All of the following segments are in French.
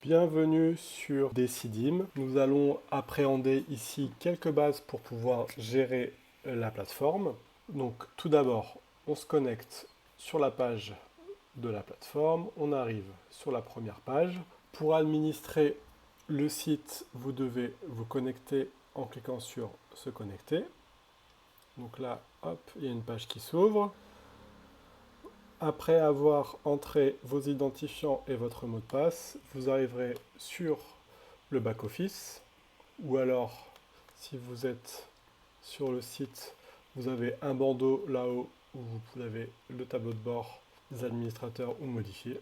Bienvenue sur Decidim. Nous allons appréhender ici quelques bases pour pouvoir gérer la plateforme. Donc tout d'abord, on se connecte sur la page de la plateforme. On arrive sur la première page. Pour administrer le site, vous devez vous connecter en cliquant sur se connecter. Donc là, hop, il y a une page qui s'ouvre. Après avoir entré vos identifiants et votre mot de passe, vous arriverez sur le back-office, ou alors, si vous êtes sur le site, vous avez un bandeau là-haut où vous avez le tableau de bord des administrateurs ou modifier.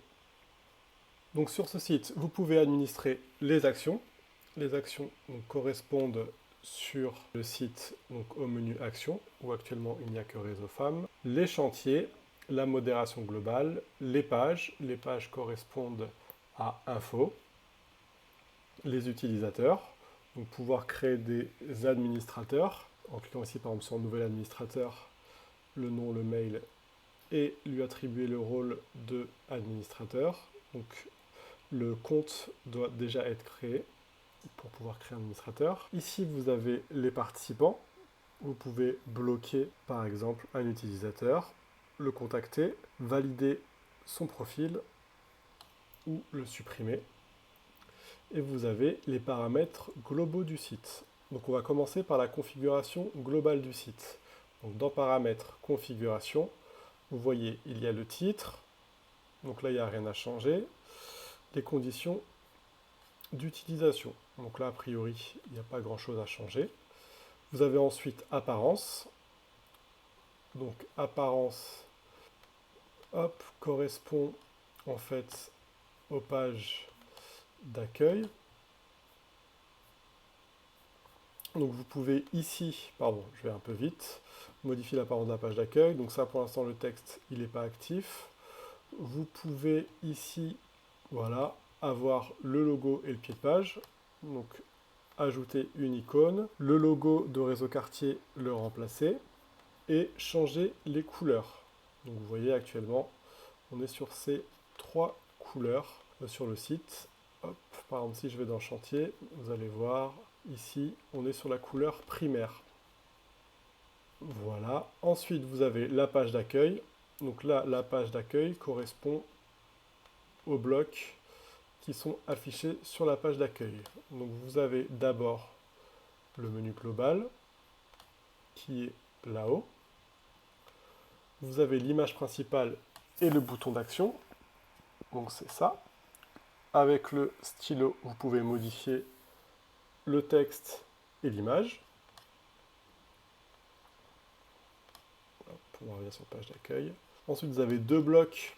Donc sur ce site, vous pouvez administrer les actions. Les actions correspondent sur le site au menu Actions, où actuellement il n'y a que Réseau Femmes. Les chantiers, la modération globale, les pages. Les pages correspondent à Info. Les utilisateurs, donc pouvoir créer des administrateurs, en cliquant ici par exemple sur Nouvel administrateur, le nom, le mail, et lui attribuer le rôle de administrateur. Donc le compte doit déjà être créé pour pouvoir créer un administrateur. Ici, vous avez les participants. Vous pouvez bloquer, par exemple, un utilisateur, le contacter, valider son profil ou le supprimer. Et vous avez les paramètres globaux du site. Donc on va commencer par la configuration globale du site. Donc dans Paramètres, Configuration, vous voyez, il y a le titre. Donc là, il n'y a rien à changer. Les conditions d'utilisation. Donc là, a priori, il n'y a pas grand-chose à changer. Vous avez ensuite Apparence. Donc Apparence, hop, correspond en fait aux pages d'accueil. Donc vous pouvez ici, pardon, je vais un peu vite, modifier l'apparence de la page d'accueil. Donc ça, pour l'instant, le texte, il n'est pas actif. Vous pouvez ici, voilà, avoir le logo et le pied de page. Donc ajouter une icône, le logo de Réseau Quartier, le remplacer, et changer les couleurs. Donc vous voyez actuellement, on est sur ces trois couleurs sur le site. Hop, par exemple, si je vais dans Chantier, vous allez voir, ici, on est sur la couleur primaire. Voilà. Ensuite, vous avez la page d'accueil. Donc là, la page d'accueil correspond aux blocs qui sont affichés sur la page d'accueil. Donc vous avez d'abord le menu global, qui est là-haut. Vous avez l'image principale et le bouton d'action. Donc c'est ça. Avec le stylo, vous pouvez modifier le texte et l'image. On revient sur la page d'accueil. Ensuite, vous avez deux blocs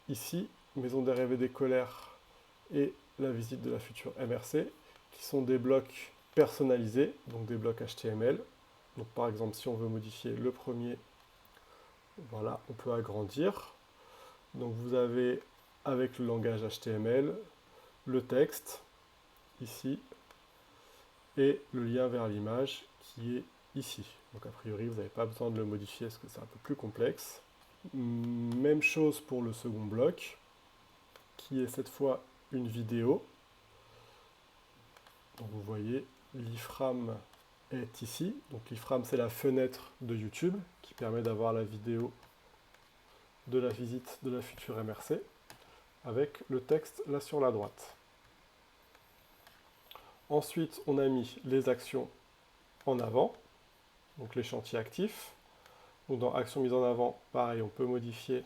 ici, Maison des rêves et des colères et la visite de la future MRC, qui sont des blocs personnalisés, donc des blocs HTML. Donc par exemple, si on veut modifier le premier, voilà, on peut agrandir. Donc vous avez, avec le langage HTML, le texte, ici, et le lien vers l'image qui est ici. Donc a priori, vous n'avez pas besoin de le modifier parce que c'est un peu plus complexe. Même chose pour le second bloc, qui est cette fois une vidéo. Donc vous voyez, l'iframe est ici. Donc l'iframe, c'est la fenêtre de YouTube qui permet d'avoir la vidéo de la visite de la future MRC avec le texte là sur la droite. Ensuite, on a mis les actions en avant, donc les chantiers actifs. Donc dans Actions mises en avant, pareil, on peut modifier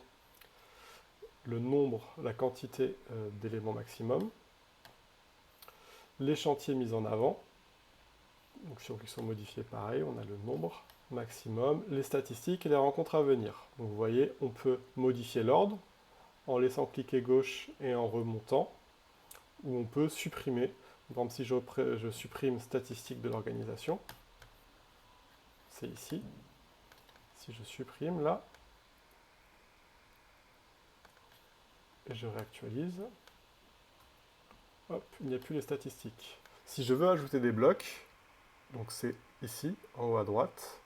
le nombre, la quantité d'éléments maximum. Les chantiers mis en avant, donc si ils sont modifiés, pareil, on a le nombre maximum, les statistiques et les rencontres à venir. Donc vous voyez, on peut modifier l'ordre en laissant cliquer gauche et en remontant, ou on peut supprimer. Par exemple, si je supprime statistiques de l'organisation, c'est ici. Si je supprime là, et je réactualise, hop, il n'y a plus les statistiques. Si je veux ajouter des blocs, donc c'est ici, en haut à droite,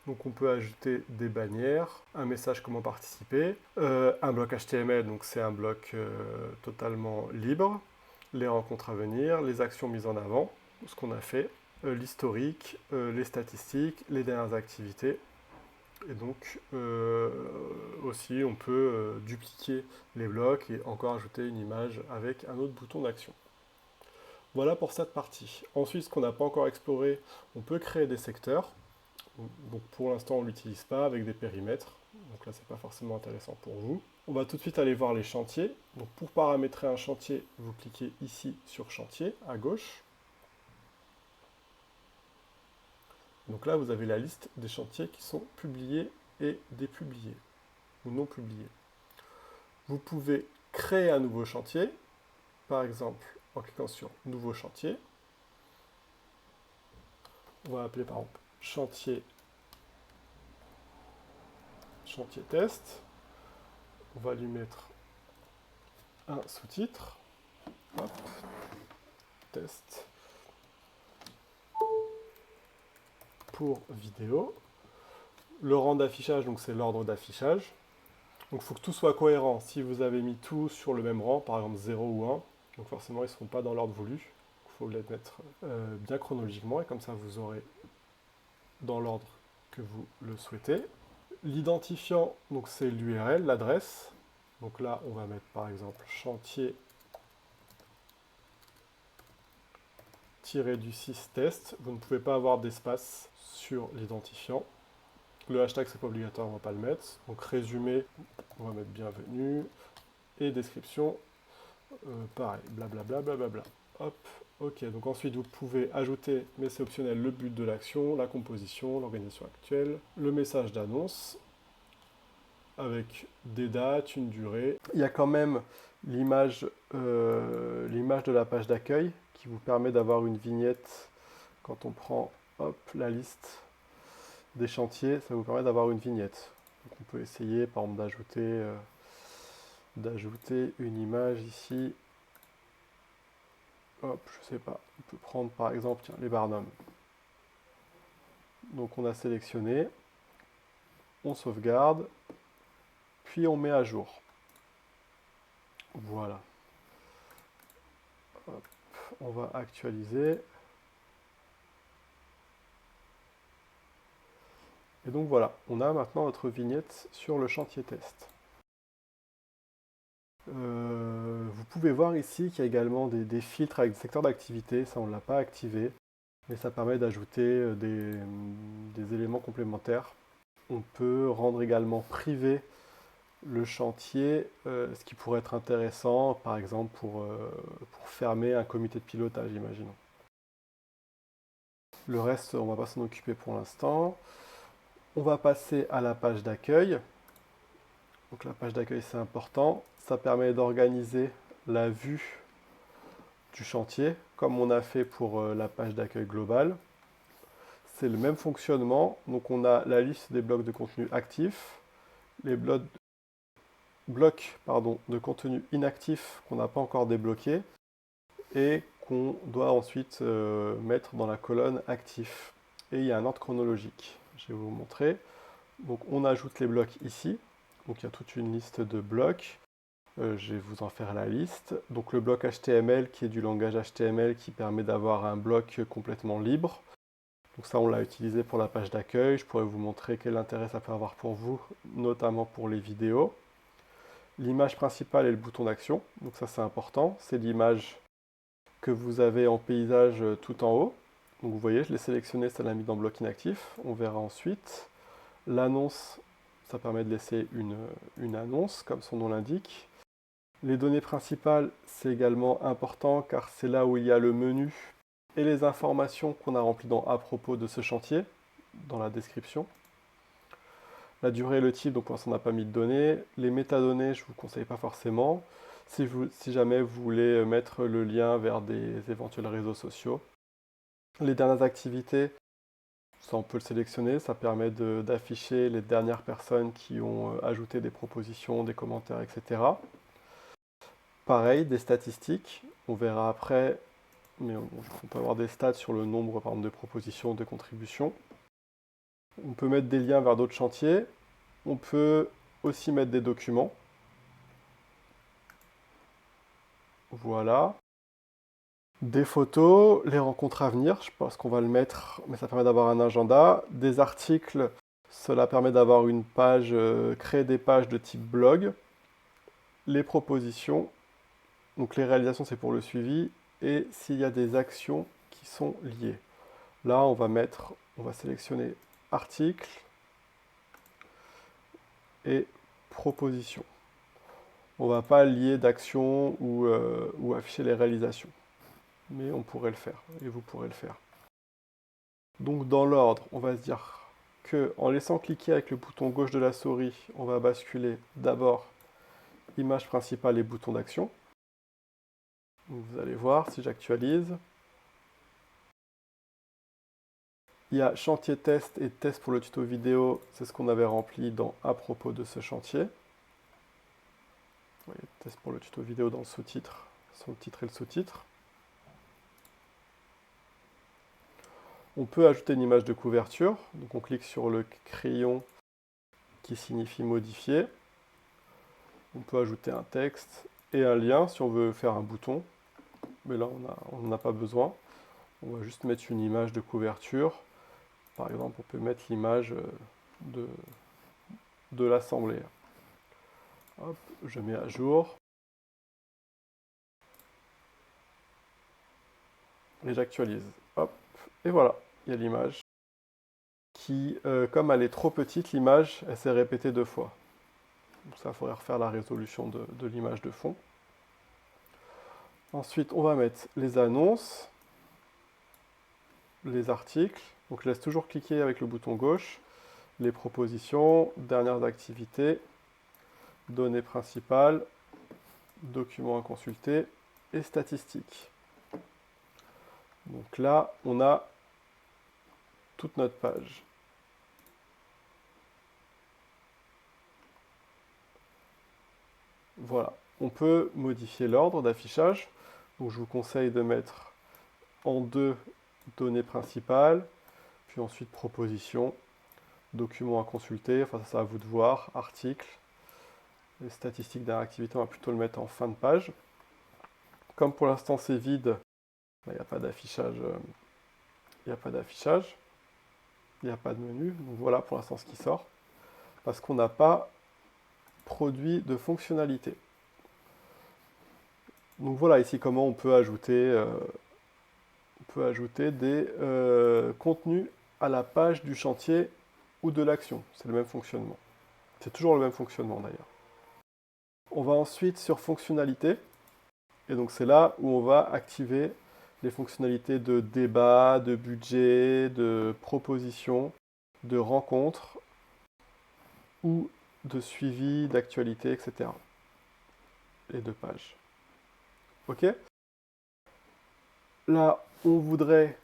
donc on peut ajouter des bannières, un message comment participer, un bloc HTML, donc c'est un bloc totalement libre. les rencontres à venir, les actions mises en avant, ce qu'on a fait, l'historique, les statistiques, les dernières activités. Et donc aussi on peut dupliquer les blocs et encore ajouter une image avec un autre bouton d'action. Voilà pour cette partie. Ensuite, ce qu'on n'a pas encore exploré, on peut créer des secteurs. Donc pour l'instant on ne l'utilise pas avec des périmètres. Donc là c'est pas forcément intéressant pour vous. On va tout de suite aller voir les chantiers. Donc pour paramétrer un chantier, vous cliquez ici sur chantier à gauche. Donc là vous avez la liste des chantiers qui sont publiés et dépubliés ou non publiés. Vous pouvez créer un nouveau chantier, par exemple en cliquant sur nouveau chantier. On va appeler par exemple chantier test. On va lui mettre un sous-titre. Hop, test pour vidéo. Le rang d'affichage, donc c'est l'ordre d'affichage. Donc il faut que tout soit cohérent. Si vous avez mis tout sur le même rang, par exemple 0 ou 1, donc forcément ils ne seront pas dans l'ordre voulu. Il faut les mettre bien chronologiquement et comme ça vous aurez dans l'ordre que vous le souhaitez. L'identifiant, donc c'est l'URL, l'adresse. Donc là on va mettre par exemple chantier du 6 test. Vous ne pouvez pas avoir d'espace sur l'identifiant. Le hashtag, c'est pas obligatoire, on va pas le mettre. Donc résumé, on va mettre bienvenue. Et description, pareil, blablabla, blablabla. Hop, ok. Donc ensuite, vous pouvez ajouter, mais c'est optionnel, le but de l'action, la composition, l'organisation actuelle, le message d'annonce, avec des dates, une durée. Il y a quand même l'image de la page d'accueil qui vous permet d'avoir une vignette quand on prend hop, la liste des chantiers, ça vous permet d'avoir une vignette. Donc on peut essayer par exemple d'ajouter une image ici. Hop, je sais pas. On peut prendre par exemple tiens, les Barnum. Donc on a sélectionné, on sauvegarde, puis on met à jour. Voilà. Hop, on va actualiser. Et donc voilà, on a maintenant notre vignette sur le chantier test. Vous pouvez voir ici qu'il y a également des filtres avec des secteurs d'activité, ça on ne l'a pas activé, mais ça permet d'ajouter des éléments complémentaires. On peut rendre également privé le chantier, ce qui pourrait être intéressant, par exemple pour fermer un comité de pilotage, imaginons. Le reste, on ne va pas s'en occuper pour l'instant. On va passer à la page d'accueil. Donc la page d'accueil, c'est important. Ça permet d'organiser la vue du chantier, comme on a fait pour la page d'accueil globale. C'est le même fonctionnement. Donc on a la liste des blocs de contenu actifs, les blocs de contenu inactif qu'on n'a pas encore débloqué et qu'on doit ensuite mettre dans la colonne actif. Et il y a un ordre chronologique. Je vais vous montrer. Donc on ajoute les blocs ici. Donc il y a toute une liste de blocs. Je vais vous en faire la liste. Donc le bloc HTML qui est du langage HTML qui permet d'avoir un bloc complètement libre. Donc ça on l'a utilisé pour la page d'accueil. Je pourrais vous montrer quel intérêt ça peut avoir pour vous, notamment pour les vidéos. L'image principale est le bouton d'action. Donc ça c'est important. C'est l'image que vous avez en paysage tout en haut. Donc vous voyez, je l'ai sélectionné, ça l'a mis dans bloc inactif. On verra ensuite. L'annonce, ça permet de laisser une annonce, comme son nom l'indique. Les données principales, c'est également important car c'est là où il y a le menu et les informations qu'on a remplies à propos de ce chantier, dans la description. La durée et le type, donc pour l'instant on n'a pas mis de données. Les métadonnées, je ne vous conseille pas forcément. Si jamais vous voulez mettre le lien vers des éventuels réseaux sociaux. Les dernières activités, ça on peut le sélectionner, ça permet d'afficher les dernières personnes qui ont ajouté des propositions, des commentaires, etc. Pareil, des statistiques, on verra après, mais on peut avoir des stats sur le nombre par exemple, de propositions, de contributions. On peut mettre des liens vers d'autres chantiers. On peut aussi mettre des documents. Voilà. Des photos, les rencontres à venir, je pense qu'on va le mettre, mais ça permet d'avoir un agenda. Des articles, cela permet d'avoir une page, créer des pages de type blog. Les propositions, donc les réalisations c'est pour le suivi, et s'il y a des actions qui sont liées. Là on va sélectionner article et proposition. On ne va pas lier d'actions ou afficher les réalisations, mais on pourrait le faire, et vous pourrez le faire. Donc dans l'ordre, on va se dire que en laissant cliquer avec le bouton gauche de la souris, on va basculer d'abord image principale et bouton d'action. Vous allez voir si j'actualise. Il y a chantier test et test pour le tuto vidéo, c'est ce qu'on avait rempli dans à propos de ce chantier. Vous voyez, test pour le tuto vidéo dans le sous-titre, sur le titre et le sous-titre. On peut ajouter une image de couverture, donc on clique sur le crayon qui signifie modifier. On peut ajouter un texte et un lien si on veut faire un bouton, mais là on n'en a pas besoin. On va juste mettre une image de couverture. Par exemple, on peut mettre l'image de l'assemblée. Hop, je mets à jour. Et j'actualise. Hop, et voilà, il y a l'image qui, comme elle est trop petite, l'image, elle s'est répétée 2 fois. Donc ça, il faudrait refaire la résolution de l'image de fond. Ensuite, on va mettre les annonces, les articles. Donc je laisse toujours cliquer avec le bouton gauche. Les propositions, dernières activités, données principales, documents à consulter et statistiques. Donc là, on a toute notre page. Voilà. On peut modifier l'ordre d'affichage. Donc je vous conseille de mettre en 2 données principales, puis ensuite propositions, documents à consulter, enfin ça c'est à vous de voir, articles, les statistiques d'interactivité, on va plutôt le mettre en fin de page. Comme pour l'instant c'est vide, il n'y a pas d'affichage, il n'y a pas d'affichage, il n'y a pas de menu, donc voilà pour l'instant ce qui sort, parce qu'on n'a pas produit de fonctionnalité. Donc voilà ici comment on peut ajouter des contenus à la page du chantier ou de l'action. C'est le même fonctionnement. C'est toujours le même fonctionnement d'ailleurs. On va ensuite sur fonctionnalité. Et donc c'est là où on va activer les fonctionnalités de débat, de budget, de proposition, de rencontre ou de suivi d'actualité, etc. Et de pages. Ok? Là, on voudrait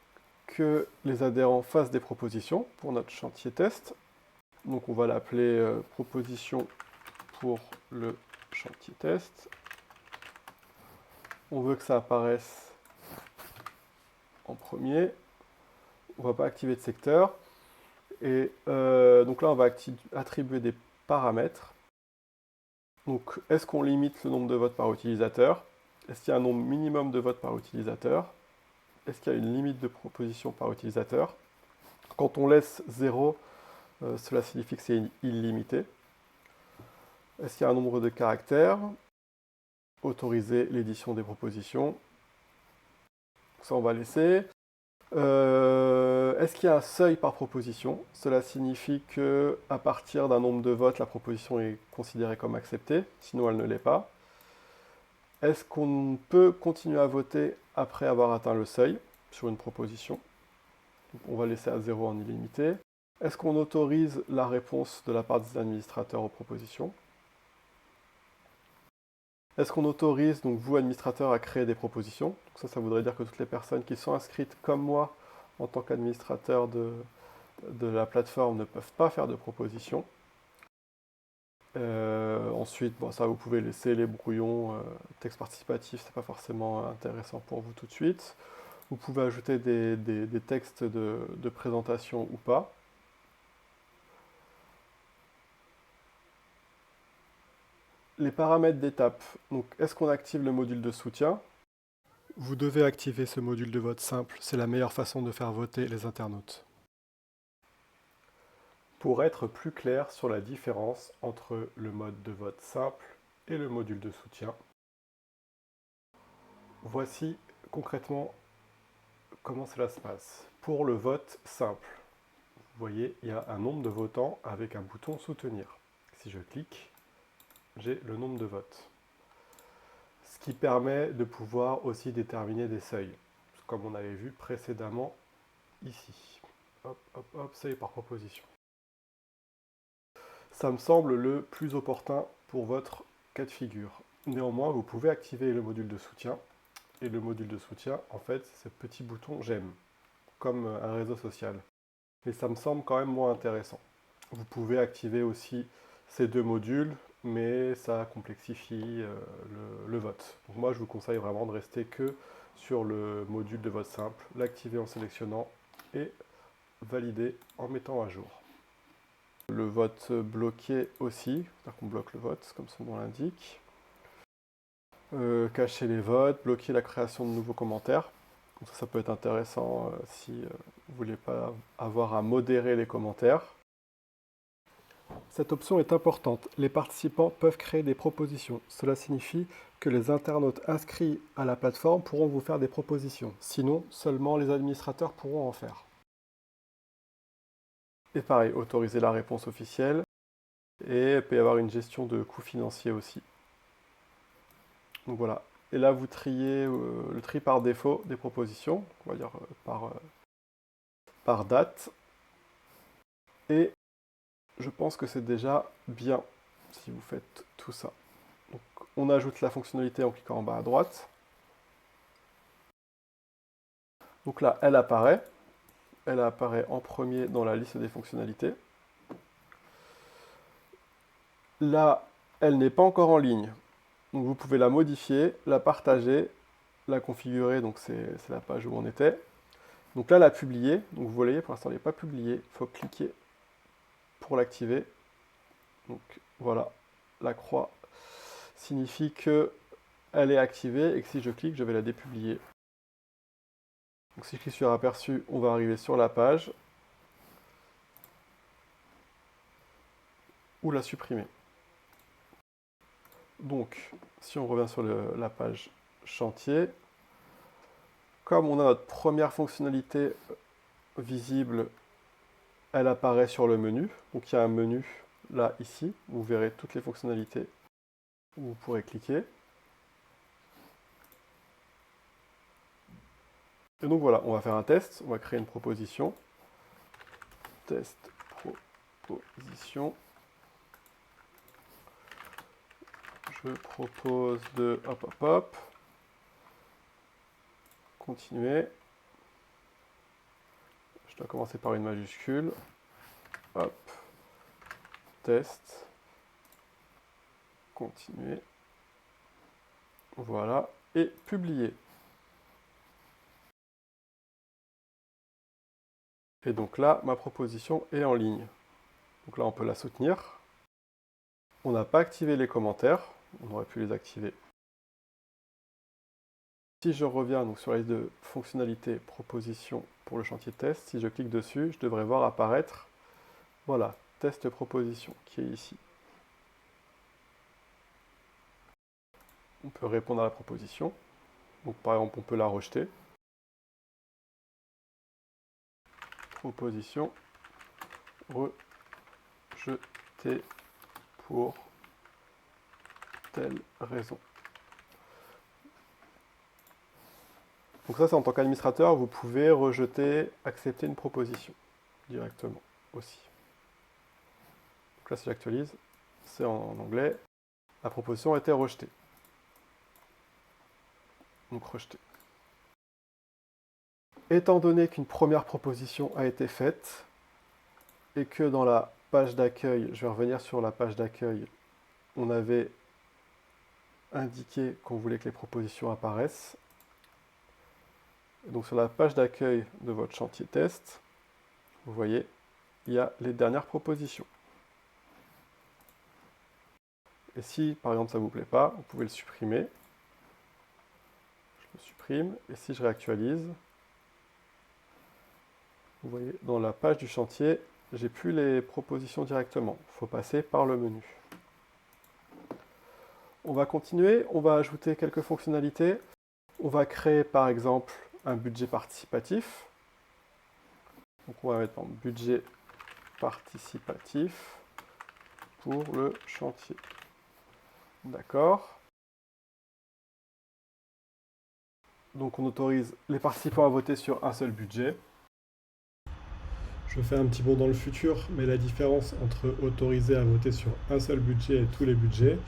que les adhérents fassent des propositions pour notre chantier test. Donc on va l'appeler proposition pour le chantier test. On veut que ça apparaisse en premier. On ne va pas activer de secteur. Et donc là, on va attribuer des paramètres. Donc, est-ce qu'on limite le nombre de votes par utilisateur? Est-ce qu'il y a un nombre minimum de votes par utilisateur? Est-ce qu'il y a une limite de propositions par utilisateur? Quand on laisse 0, cela signifie que c'est illimité. Est-ce qu'il y a un nombre de caractères? Autoriser l'édition des propositions. Ça, on va laisser. Est-ce qu'il y a un seuil par proposition? Cela signifie que à partir d'un nombre de votes, la proposition est considérée comme acceptée, sinon elle ne l'est pas. Est-ce qu'on peut continuer à voter après avoir atteint le seuil sur une proposition? Donc on va laisser à 0 en illimité. Est-ce qu'on autorise la réponse de la part des administrateurs aux propositions? Est-ce qu'on autorise, donc vous administrateurs, à créer des propositions? Donc ça voudrait dire que toutes les personnes qui sont inscrites comme moi en tant qu'administrateur de la plateforme ne peuvent pas faire de propositions. Ensuite, bon, ça vous pouvez laisser les brouillons, texte participatif, c'est pas forcément intéressant pour vous tout de suite. Vous pouvez ajouter des textes de présentation ou pas. Les paramètres d'étape. Donc, est-ce qu'on active le module de soutien? Vous devez activer ce module de vote simple, c'est la meilleure façon de faire voter les internautes. Pour être plus clair sur la différence entre le mode de vote simple et le module de soutien, voici concrètement comment cela se passe. Pour le vote simple, vous voyez, il y a un nombre de votants avec un bouton soutenir. Si je clique, j'ai le nombre de votes. Ce qui permet de pouvoir aussi déterminer des seuils, comme on avait vu précédemment ici. Hop, hop, hop, seuil par proposition. Ça me semble le plus opportun pour votre cas de figure. Néanmoins, vous pouvez activer le module de soutien. Et le module de soutien, en fait, c'est ce petit bouton j'aime, comme un réseau social. Mais ça me semble quand même moins intéressant. Vous pouvez activer aussi ces deux modules, mais ça complexifie le vote. Donc moi, je vous conseille vraiment de rester que sur le module de vote simple, l'activer en sélectionnant et valider en mettant à jour. Le vote bloqué aussi, c'est-à-dire qu'on bloque le vote, comme son nom l'indique. Cacher les votes, bloquer la création de nouveaux commentaires. Donc ça peut être intéressant si vous ne voulez pas avoir à modérer les commentaires. Cette option est importante. Les participants peuvent créer des propositions. Cela signifie que les internautes inscrits à la plateforme pourront vous faire des propositions. Sinon, seulement les administrateurs pourront en faire. Et pareil, autoriser la réponse officielle. Et il peut y avoir une gestion de coûts financiers aussi. Donc voilà. Et là, vous triez le tri par défaut des propositions, on va dire par date. Et je pense que c'est déjà bien si vous faites tout ça. Donc, on ajoute la fonctionnalité en cliquant en bas à droite. Donc là, elle apparaît. Elle apparaît en premier dans la liste des fonctionnalités. Là, elle n'est pas encore en ligne. Donc vous pouvez la modifier, la partager, la configurer, donc c'est la page où on était. Donc là, la publier. Donc vous voyez, pour l'instant, elle n'est pas publiée. Il faut cliquer pour l'activer. Donc voilà, la croix signifie qu'elle est activée et que si je clique, je vais la dépublier. Donc si je clique sur aperçu, on va arriver sur la page ou la supprimer. Donc, si on revient sur la page chantier, comme on a notre première fonctionnalité visible, elle apparaît sur le menu. Donc il y a un menu là, ici, où vous verrez toutes les fonctionnalités où vous pourrez cliquer. Et donc voilà, on va faire un test, on va créer une proposition. Test proposition. Je propose de hop hop hop. Continuer. Je dois commencer par une majuscule. Hop. Test. Continuer. Voilà. Et publier. Et donc là, ma proposition est en ligne. Donc là, on peut la soutenir. On n'a pas activé les commentaires. On aurait pu les activer. Si je reviens donc sur la liste de fonctionnalités propositions pour le chantier test, si je clique dessus, je devrais voir apparaître, voilà, test proposition qui est ici. On peut répondre à la proposition. Donc par exemple, on peut la rejeter. Proposition rejetée pour telle raison. Donc ça, c'est en tant qu'administrateur, vous pouvez rejeter, accepter une proposition directement aussi. Donc là, si j'actualise, c'est en anglais. La proposition a été rejetée. Donc rejetée. Étant donné qu'une première proposition a été faite, et que dans la page d'accueil, je vais revenir sur la page d'accueil, on avait indiqué qu'on voulait que les propositions apparaissent. Donc sur la page d'accueil de votre chantier test, vous voyez, il y a les dernières propositions. Et si par exemple ça ne vous plaît pas, vous pouvez le supprimer. Je supprime, et si je réactualise, vous voyez, dans la page du chantier, j'ai plus les propositions directement. Il faut passer par le menu. On va continuer, on va ajouter quelques fonctionnalités. On va créer par exemple un budget participatif. Donc on va mettre en budget participatif pour le chantier. D'accord. Donc on autorise les participants à voter sur un seul budget. Je fais un petit bond dans le futur, mais la différence entre autoriser à voter sur un seul budget et tous les budgets,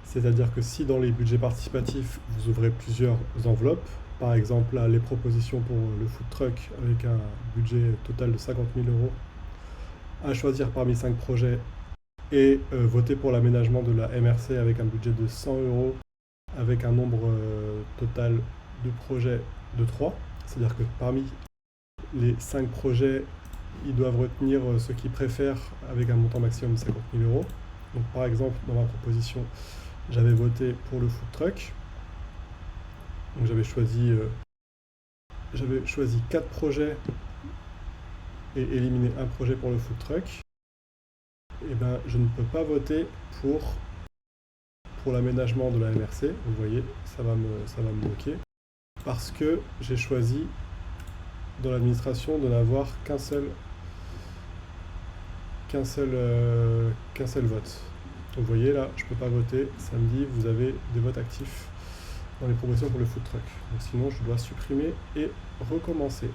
c'est-à-dire que si dans les budgets participatifs, vous ouvrez plusieurs enveloppes, par exemple là, les propositions pour le food truck avec un budget total de 50 000 € à choisir parmi 5 projets et voter pour l'aménagement de la MRC avec un budget de 100 € avec un nombre total de projets de 3. C'est-à-dire que parmi les 5 projets, ils doivent retenir ceux qu'ils préfèrent avec un montant maximum de 50 000 €. Donc par exemple, dans ma proposition, j'avais voté pour le food truck. Donc j'avais choisi 4 projets et éliminé un projet pour le food truck. Et ben, je ne peux pas voter pour l'aménagement de la MRC. Vous voyez, ça va me bloquer. Parce que j'ai choisi dans l'administration de n'avoir qu'un seul vote. Donc vous voyez là, je ne peux pas voter. Ça me dit, vous avez des votes actifs dans les propositions pour le food truck. Donc sinon, je dois supprimer et recommencer.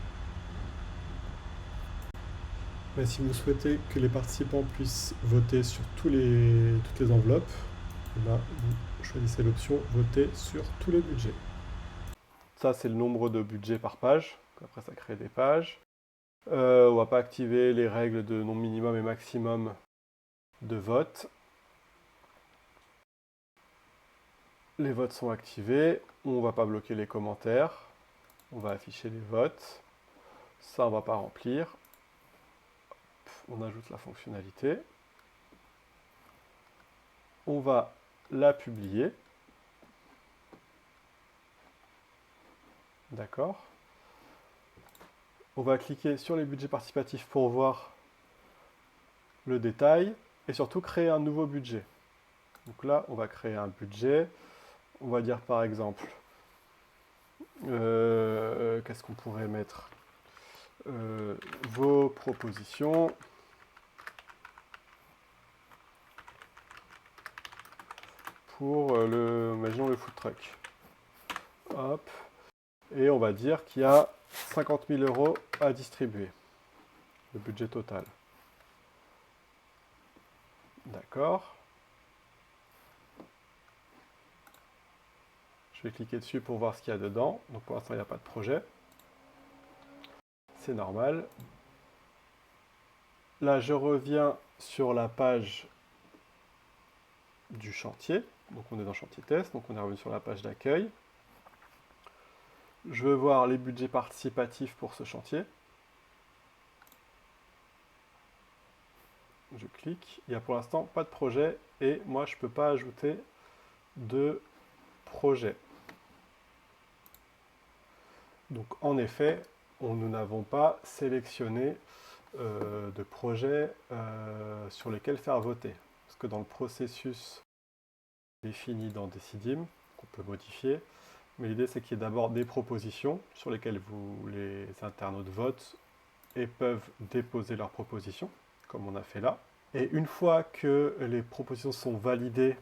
Mais si vous souhaitez que les participants puissent voter sur toutes les enveloppes, eh ben, vous choisissez l'option voter sur tous les budgets. Ça, c'est le nombre de budgets par page. Après, ça crée des pages. On ne va pas activer les règles de nombre minimum et maximum de vote. Les votes sont activés. On ne va pas bloquer les commentaires. On va afficher les votes. Ça, on ne va pas remplir. On ajoute la fonctionnalité. On va la publier. D'accord. On va cliquer sur les budgets participatifs pour voir le détail et surtout créer un nouveau budget. Donc là, on va créer un budget. On va dire par exemple, qu'est-ce qu'on pourrait mettre vos propositions pour imaginons le food truck. Hop. Et on va dire qu'il y a 50 000 € à distribuer, le budget total. D'accord. Je vais cliquer dessus pour voir ce qu'il y a dedans. Donc pour l'instant, il n'y a pas de projet. C'est normal. Là, je reviens sur la page du chantier. Donc on est dans chantier test, donc on est revenu sur la page d'accueil. Je veux voir les budgets participatifs pour ce chantier. Je clique. Il n'y a pour l'instant pas de projet et moi je ne peux pas ajouter de projet. Donc en effet, nous n'avons pas sélectionné de projet sur lesquels faire voter. Parce que dans le processus défini dans Decidim, qu'on peut modifier, mais l'idée c'est qu'il y ait d'abord des propositions sur lesquelles les internautes votent et peuvent déposer leurs propositions, comme on a fait là. Et une fois que les propositions sont validées,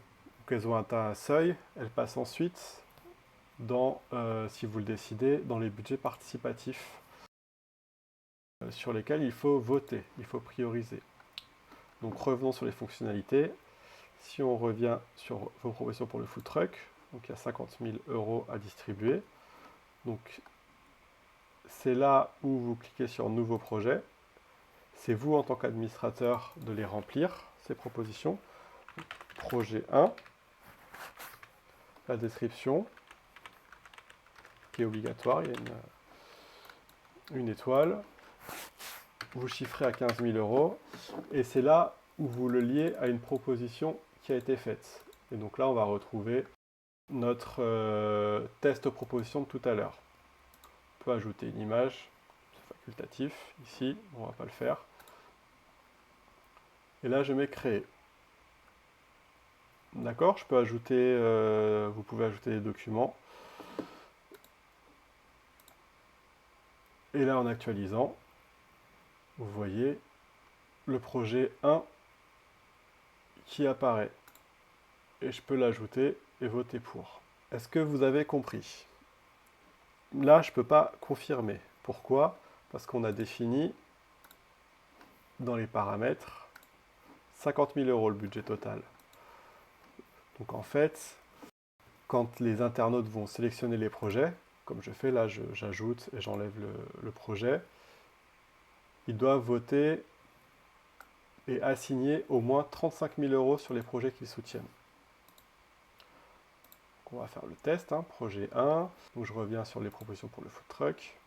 qu'elles ont atteint un seuil, elles passent ensuite dans, si vous le décidez, dans les budgets participatifs sur lesquels il faut voter, il faut prioriser. Donc revenons sur les fonctionnalités. Si on revient sur vos propositions pour le food truck, donc il y a 50 000 € à distribuer. Donc c'est là où vous cliquez sur Nouveau projet. C'est vous en tant qu'administrateur de les remplir, ces propositions. Projet 1, la description, qui est obligatoire, il y a une étoile. Vous chiffrez à 15 000 €, et c'est là où vous le liez à une proposition qui a été faite. Et donc là, on va retrouver notre test proposition de tout à l'heure. On peut ajouter une image, c'est facultatif, ici, on ne va pas le faire. Et là, je mets créer. D'accord, je peux ajouter, vous pouvez ajouter des documents. Et là, en actualisant, vous voyez le projet 1 qui apparaît. Et je peux l'ajouter et voter pour. Est-ce que vous avez compris? Là, je ne peux pas confirmer. Pourquoi? Parce qu'on a défini dans les paramètres 50 000 € le budget total. Donc en fait, quand les internautes vont sélectionner les projets, comme je fais là, j'ajoute et j'enlève le projet, ils doivent voter et assigner au moins 35 000 € sur les projets qu'ils soutiennent. Donc on va faire le test, hein, projet 1. Donc je reviens sur les propositions pour le food truck.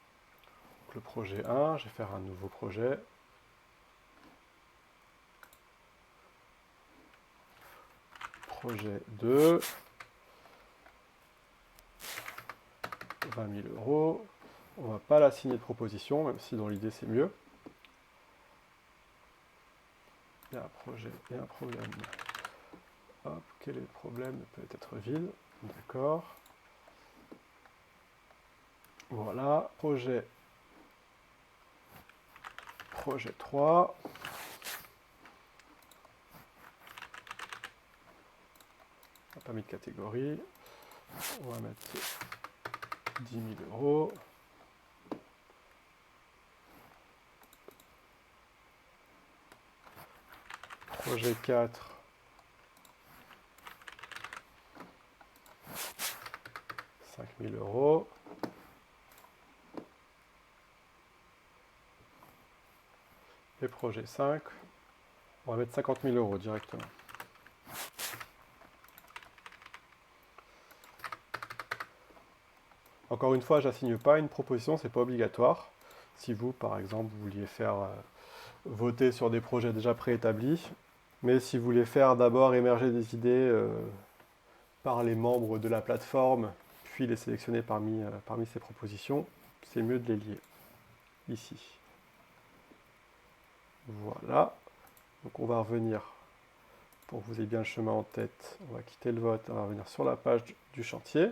Donc le projet 1, je vais faire un nouveau projet. Projet 2, 20 000 €. On ne va pas l'assigner de proposition, même si dans l'idée c'est mieux. Il y a un projet et un problème. Hop, quel est le problème? Peut être vide. D'accord. Voilà, projet 3. On n'a pas mis de catégorie. On va mettre 10 000 €. Projet 4. 5 000 €. Et projet 5, on va mettre 50 000 € directement. Encore une fois, je n'assigne pas une proposition, ce n'est pas obligatoire. Si vous, par exemple, vous vouliez faire voter sur des projets déjà préétablis, mais si vous voulez faire d'abord émerger des idées par les membres de la plateforme, puis les sélectionner parmi ces propositions, c'est mieux de les lier ici. Voilà. Donc on va revenir, pour que vous ayez bien le chemin en tête, on va quitter le vote, on va revenir sur la page du chantier.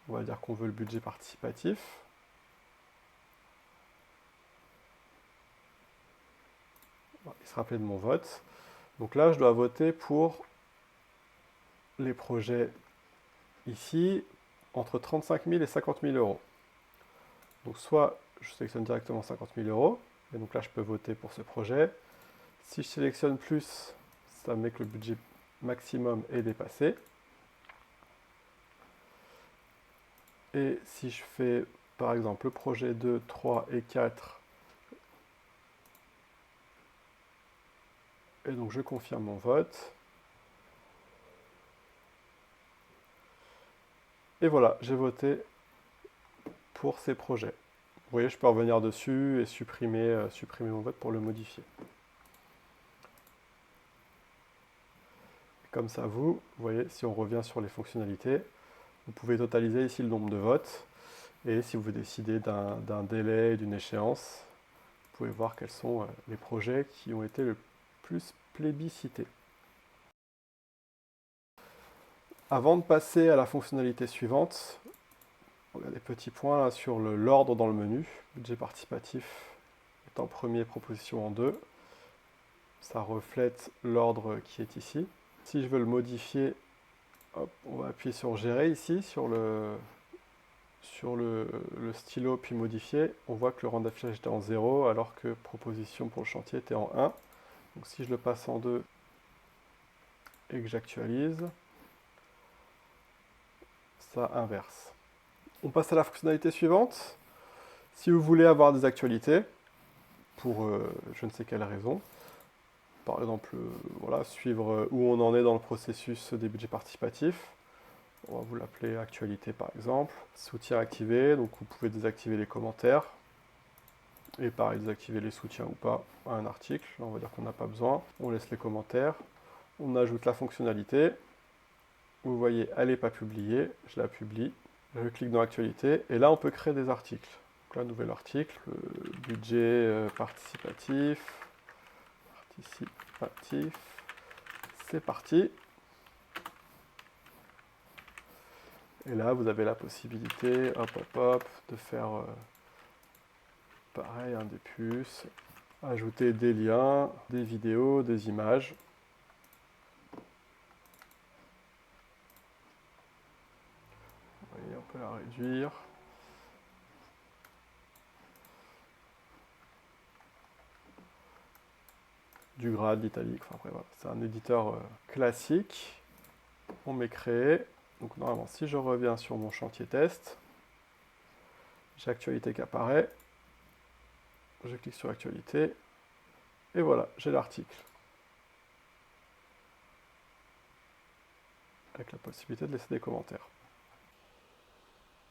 On va dire qu'on veut le budget participatif. Il se rappelait de mon vote. Donc là, je dois voter pour les projets ici, entre 35 000 et 50 000 €. Donc soit je sélectionne directement 50 000 €, et donc là je peux voter pour ce projet. Si je sélectionne plus, ça met que le budget maximum est dépassé. Et si je fais par exemple le projet 2, 3 et 4, et donc je confirme mon vote. Et voilà, j'ai voté pour ces projets. Vous voyez, je peux revenir dessus et supprimer mon vote pour le modifier. Comme ça, vous voyez, si on revient sur les fonctionnalités, vous pouvez totaliser ici le nombre de votes. Et si vous décidez d'un délai, d'une échéance, vous pouvez voir quels sont les projets qui ont été le plus plébiscités. Avant de passer à la fonctionnalité suivante, on a des petits points là sur l'ordre dans le menu. Budget participatif est en premier, proposition en 2. Ça reflète l'ordre qui est ici. Si je veux le modifier, hop, on va appuyer sur Gérer ici, sur le stylo, puis modifier. On voit que le rang d'affichage était en 0, alors que proposition pour le chantier était en 1. Donc si je le passe en 2 et que j'actualise, ça inverse. On passe à la fonctionnalité suivante. Si vous voulez avoir des actualités, pour je ne sais quelle raison, par exemple, voilà, suivre où on en est dans le processus des budgets participatifs, on va vous l'appeler actualité par exemple. Soutien activé, donc vous pouvez désactiver les commentaires. Et pareil, désactiver les soutiens ou pas à un article. Là, on va dire qu'on n'a pas besoin. On laisse les commentaires. On ajoute la fonctionnalité. vous voyez, elle n'est pas publiée, je la publie, je clique dans Actualité, et là on peut créer des articles. Donc là, nouvel article, budget participatif, c'est parti. Et là, vous avez la possibilité, de faire pareil, des puces, ajouter des liens, des vidéos, des images. Vous voyez, on peut la réduire. Du grade, l'italique, enfin après voilà, c'est un éditeur classique. On met créer. Donc normalement, si je reviens sur mon chantier test, j'ai Actualité qui apparaît. Je clique sur Actualité. Et voilà, j'ai l'article. Avec la possibilité de laisser des commentaires.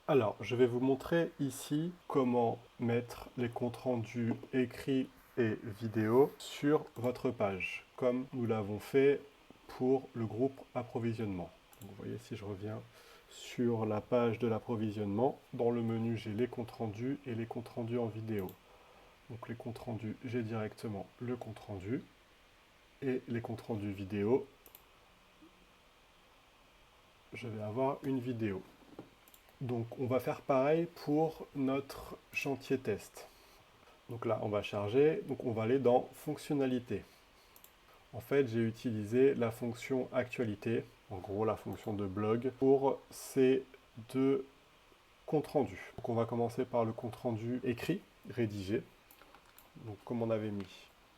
Alors, je vais vous montrer ici comment mettre les comptes rendus écrits et vidéo sur votre page, comme nous l'avons fait pour le groupe approvisionnement. Donc, vous voyez, si je reviens sur la page de l'approvisionnement, dans le menu, j'ai les comptes rendus et les comptes rendus en vidéo. Donc les comptes rendus, j'ai directement le compte rendu et les comptes rendus vidéo, je vais avoir une vidéo. Donc on va faire pareil pour notre chantier test. Donc là on va charger, donc on va aller dans fonctionnalité. En fait j'ai utilisé la fonction actualité, en gros la fonction de blog, pour ces deux comptes rendus. Donc on va commencer par le compte rendu écrit, rédigé. Donc comme on avait mis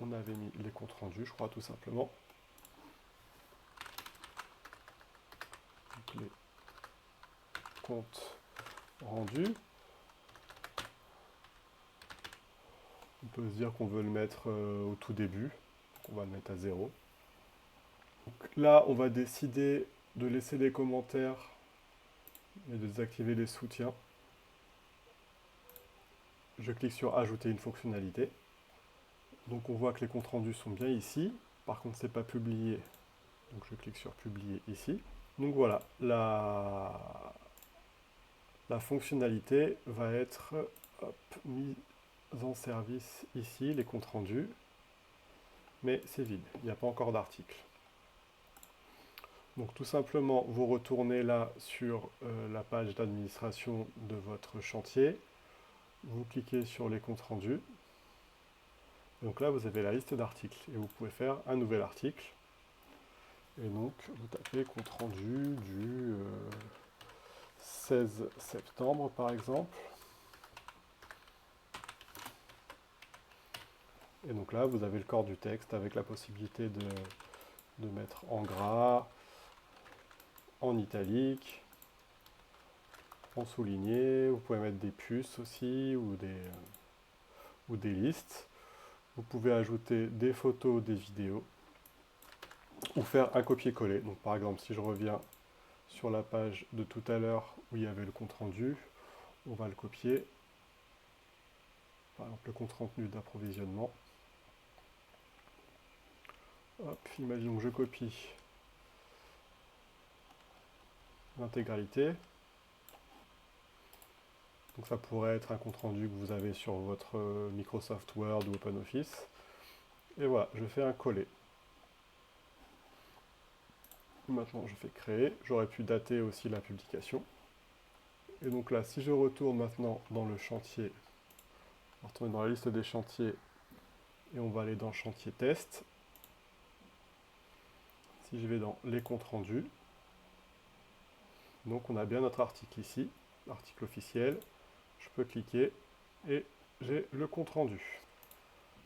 les comptes rendus, je crois tout simplement. Donc, les comptes rendus. On peut se dire qu'on veut le mettre au tout début, donc on va le mettre à 0. Donc là, on va décider de laisser des commentaires et de désactiver les soutiens. Je clique sur Ajouter une fonctionnalité. Donc on voit que les comptes rendus sont bien ici. Par contre, ce n'est pas publié. Donc je clique sur Publier ici. Donc voilà, la fonctionnalité va être mise en service ici, les comptes rendus. Mais c'est vide, il n'y a pas encore d'article. Donc tout simplement, vous retournez là sur la page d'administration de votre chantier, vous cliquez sur les comptes rendus, donc là vous avez la liste d'articles et vous pouvez faire un nouvel article. Et donc vous tapez compte rendu du 16 septembre par exemple. Et donc là vous avez le corps du texte avec la possibilité de mettre en gras, en italique, en souligné, vous pouvez mettre des puces aussi ou des listes. Vous pouvez ajouter des photos, des vidéos ou faire un copier-coller. Donc par exemple, si je reviens sur la page de tout à l'heure où il y avait le compte rendu, on va le copier. Par exemple, le compte rendu d'approvisionnement. Hop, imaginons que je copie l'intégralité. Donc ça pourrait être un compte rendu que vous avez sur votre Microsoft Word ou OpenOffice. Et voilà, je fais un coller. Maintenant, je fais créer. J'aurais pu dater aussi la publication. Et donc là, si je retourne maintenant dans le chantier, on va retourner dans la liste des chantiers et on va aller dans chantier test. Si je vais dans les comptes rendus, donc on a bien notre article ici, l'article officiel. Je peux cliquer et j'ai le compte rendu.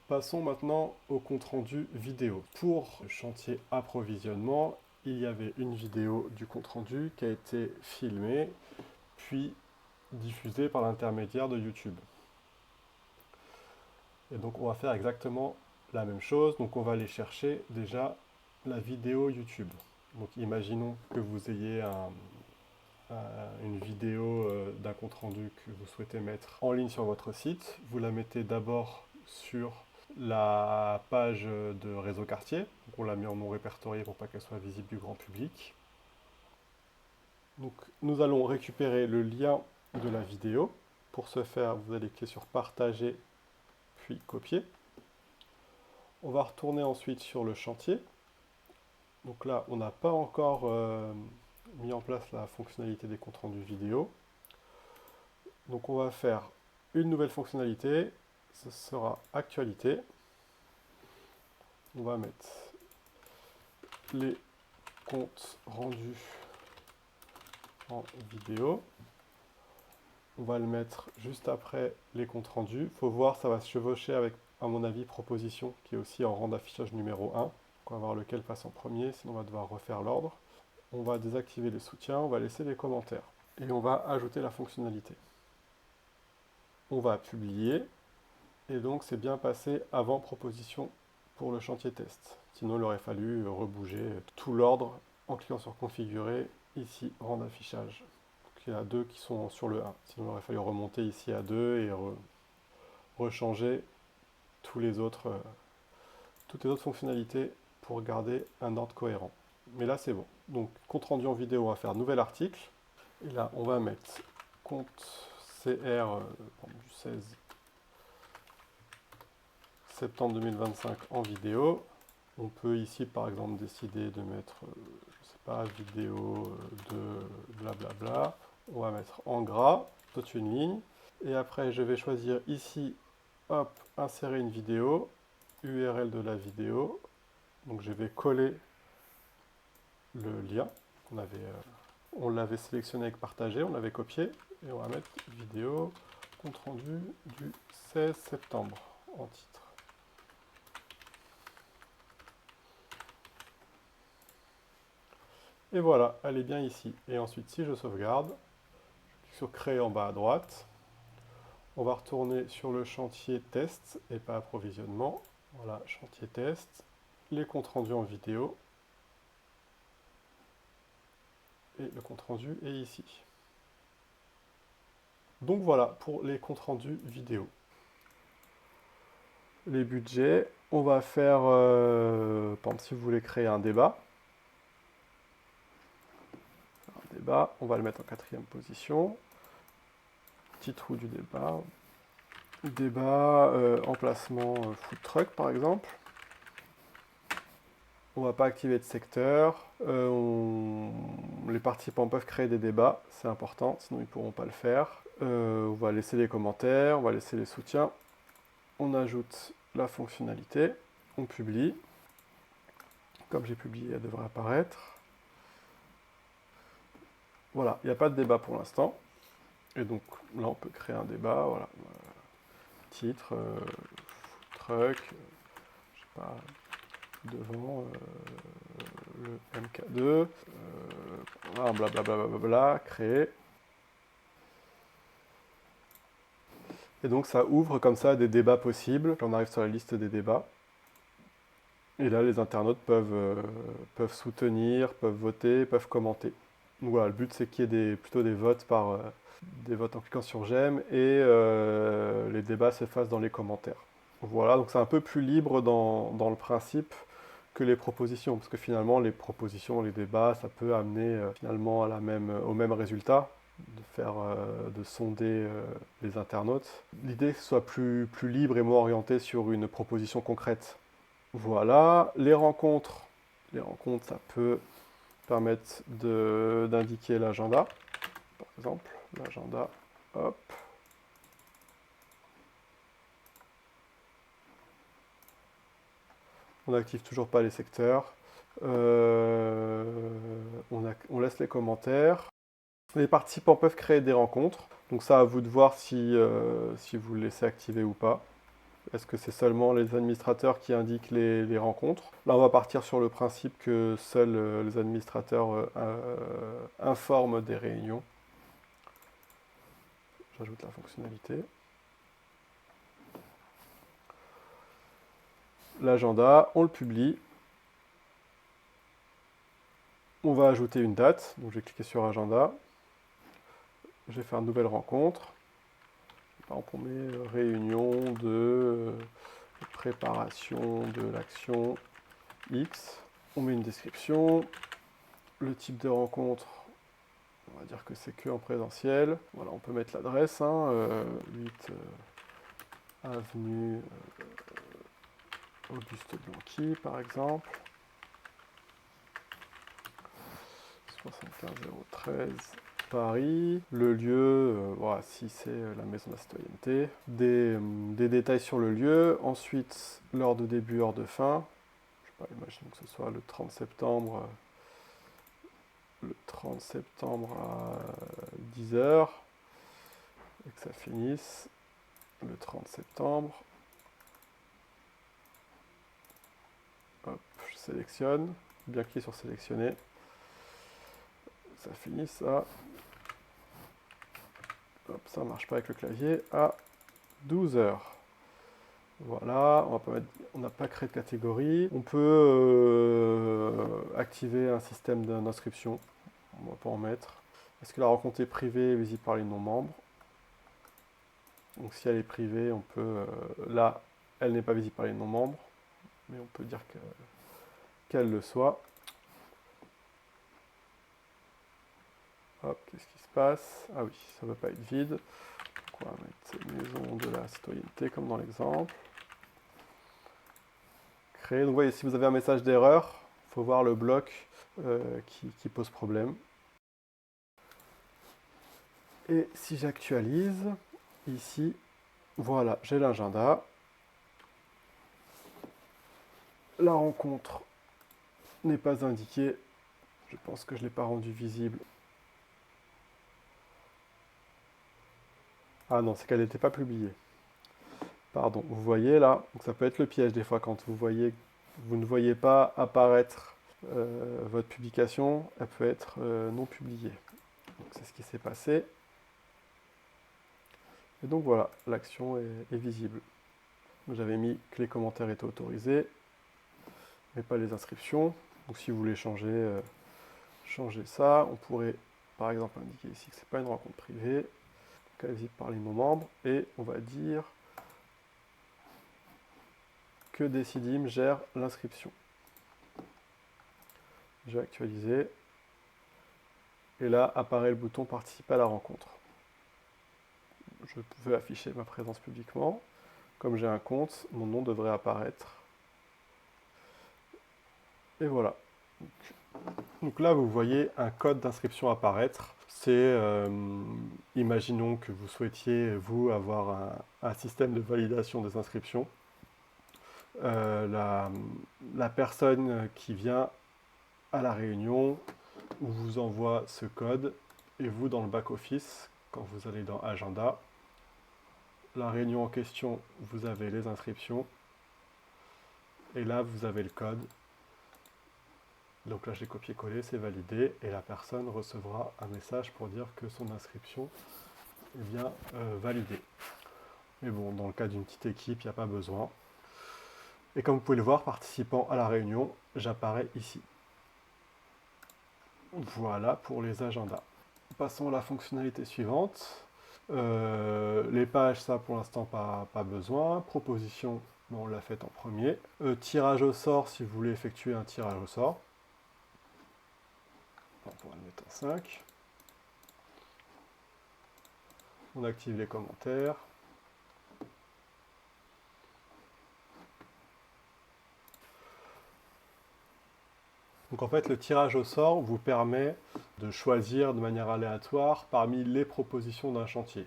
Passons maintenant au compte rendu vidéo. Pour le chantier approvisionnement, il y avait une vidéo du compte rendu qui a été filmée, puis diffusée par l'intermédiaire de YouTube. Et donc on va faire exactement la même chose. Donc on va aller chercher déjà la vidéo YouTube. Donc imaginons que vous ayez une vidéo d'un compte rendu que vous souhaitez mettre en ligne sur votre site. Vous la mettez d'abord sur la page de réseau quartier. Donc on l'a mis en non répertorié pour pas qu'elle soit visible du grand public. Donc, nous allons récupérer le lien de la vidéo. Pour ce faire, vous allez cliquer sur Partager, puis Copier. On va retourner ensuite sur le chantier. Donc là, on n'a pas encore mis en place la fonctionnalité des comptes rendus vidéo. Donc on va faire une nouvelle fonctionnalité. Ce sera Actualité. On va mettre les comptes rendus en vidéo. On va le mettre juste après les comptes rendus. Il faut voir, ça va se chevaucher avec, à mon avis, proposition, qui est aussi en rang d'affichage numéro 1. On va voir lequel passe en premier, sinon on va devoir refaire l'ordre. On va désactiver les soutiens, on va laisser les commentaires. Et on va ajouter la fonctionnalité. On va publier, et donc c'est bien passé avant proposition pour le chantier test. Sinon il aurait fallu rebouger tout l'ordre en cliquant sur configurer, ici rang d'affichage. Il y en a deux qui sont sur le 1. Sinon, il aurait fallu remonter ici à 2 et rechanger toutes les autres fonctionnalités pour garder un ordre cohérent. Mais là, c'est bon. Donc, compte rendu en vidéo, on va faire nouvel article. Et là, on va mettre compte CR du 16 septembre 2025 en vidéo. On peut ici, par exemple, décider de mettre, je ne sais pas, vidéo de blablabla. On va mettre en gras, toute une ligne. Et après, je vais choisir ici, hop, insérer une vidéo, URL de la vidéo. Donc je vais coller le lien. On l'avait sélectionné avec partager, on l'avait copié. Et on va mettre vidéo, compte rendu du 16 septembre en titre. Et voilà, elle est bien ici. Et ensuite, si je sauvegarde, je clique sur créer en bas à droite. On va retourner sur le chantier test et pas approvisionnement. Voilà, chantier test, les comptes rendus en vidéo. Et le compte rendu est ici. Donc voilà pour les comptes rendus vidéo. Les budgets, on va faire, par exemple, si vous voulez créer un débat, on va le mettre en 4e position. Titre du débat. Débat, emplacement food truck par exemple. On ne va pas activer de secteur. Les participants peuvent créer des débats, c'est important, sinon ils ne pourront pas le faire. On va laisser les commentaires, on va laisser les soutiens. On ajoute la fonctionnalité, on publie. Comme j'ai publié, elle devrait apparaître. Voilà, il n'y a pas de débat pour l'instant. Et donc là, on peut créer un débat. Voilà. Titre, food truck, je sais pas, devant le MK2, blablabla, créer. Et donc ça ouvre comme ça des débats possibles. On arrive sur la liste des débats. Et là, les internautes peuvent soutenir, peuvent voter, peuvent commenter. Donc voilà, le but c'est qu'il y ait plutôt des votes des votes en cliquant sur j'aime et les débats se fassent dans les commentaires. Voilà, donc c'est un peu plus libre dans le principe que les propositions, parce que finalement les propositions, les débats, ça peut amener finalement au même résultat, de sonder les internautes. L'idée que ce soit plus libre et moins orienté sur une proposition concrète. Voilà, les rencontres, ça peut permettre d'indiquer l'agenda, par exemple, l'agenda, hop. On n'active toujours pas les secteurs. On laisse les commentaires. Les participants peuvent créer des rencontres. Donc ça, à vous de voir si vous le laissez activer ou pas. Est-ce que c'est seulement les administrateurs qui indiquent les rencontres? Là, on va partir sur le principe que seuls les administrateurs informent des réunions. J'ajoute la fonctionnalité. L'agenda, on le publie. On va ajouter une date. Donc, je vais cliquer sur agenda. Je vais faire une nouvelle rencontre. Par exemple, on met réunion de préparation de l'action X. On met une description. Le type de rencontre, On va dire que c'est que en présentiel. Voilà, on peut mettre l'adresse, 8 avenue Auguste Blanqui, par exemple. 75013 Paris. Le lieu, voilà, si c'est la maison de la citoyenneté. Des détails sur le lieu. Ensuite, l'heure de début, heure de fin. Je sais pas, imaginons que ce soit le 30 septembre. Le 30 septembre à 10 h et que ça finisse le 30 septembre. Hop, je sélectionne, bien cliquer sur sélectionner. Ça finisse à, hop, ça marche pas avec le clavier, à 12 h. Voilà, on n'a pas créé de catégorie. On peut activer un système d'inscription. On va pas en mettre. Est-ce que la rencontre est privée et visible par les non-membres? Donc si elle est privée, on peut... là, elle n'est pas visible par les non-membres, mais on peut dire qu'elle le soit. Hop, qu'est-ce qui se passe? Ah oui, ça ne va pas être vide. Donc on va mettre maison de la citoyenneté comme dans l'exemple. Créer. Donc vous voyez, si vous avez un message d'erreur, il faut voir le bloc qui pose problème. Et si j'actualise, ici, voilà, j'ai l'agenda. La rencontre n'est pas indiquée. Je pense que je ne l'ai pas rendu visible. Ah non, c'est qu'elle n'était pas publiée. Pardon, vous voyez là, donc ça peut être le piège des fois quand vous ne voyez pas apparaître votre publication, elle peut être non publiée. Donc c'est ce qui s'est passé. Et donc voilà, l'action est visible. J'avais mis que les commentaires étaient autorisés, mais pas les inscriptions. Donc si vous voulez changer ça, on pourrait par exemple indiquer ici que ce n'est pas une rencontre privée, qu'elle est visible par les non-membres, et on va dire que Decidim gère l'inscription. Je vais actualiser. Et là apparaît le bouton participer à la rencontre. Je veux afficher ma présence publiquement. Comme j'ai un compte, mon nom devrait apparaître. Et voilà. Donc là, vous voyez un code d'inscription apparaître. C'est, imaginons que vous souhaitiez, vous, avoir un système de validation des inscriptions. La personne qui vient à la réunion vous envoie ce code, et vous, dans le back-office, quand vous allez dans Agenda, la réunion en question, vous avez les inscriptions, et là, vous avez le code. Donc là, j'ai copié-collé, c'est validé, et la personne recevra un message pour dire que son inscription est bien validée. Mais bon, dans le cas d'une petite équipe, il n'y a pas besoin. Et comme vous pouvez le voir, participant à la réunion, j'apparais ici. Voilà pour les agendas. Passons à la fonctionnalité suivante. Les pages, ça pour l'instant pas besoin. Proposition, on l'a fait en premier. Tirage au sort, si vous voulez effectuer un tirage au sort. On pourra le mettre en 5. On active les commentaires. Donc en fait, le tirage au sort vous permet de choisir de manière aléatoire parmi les propositions d'un chantier.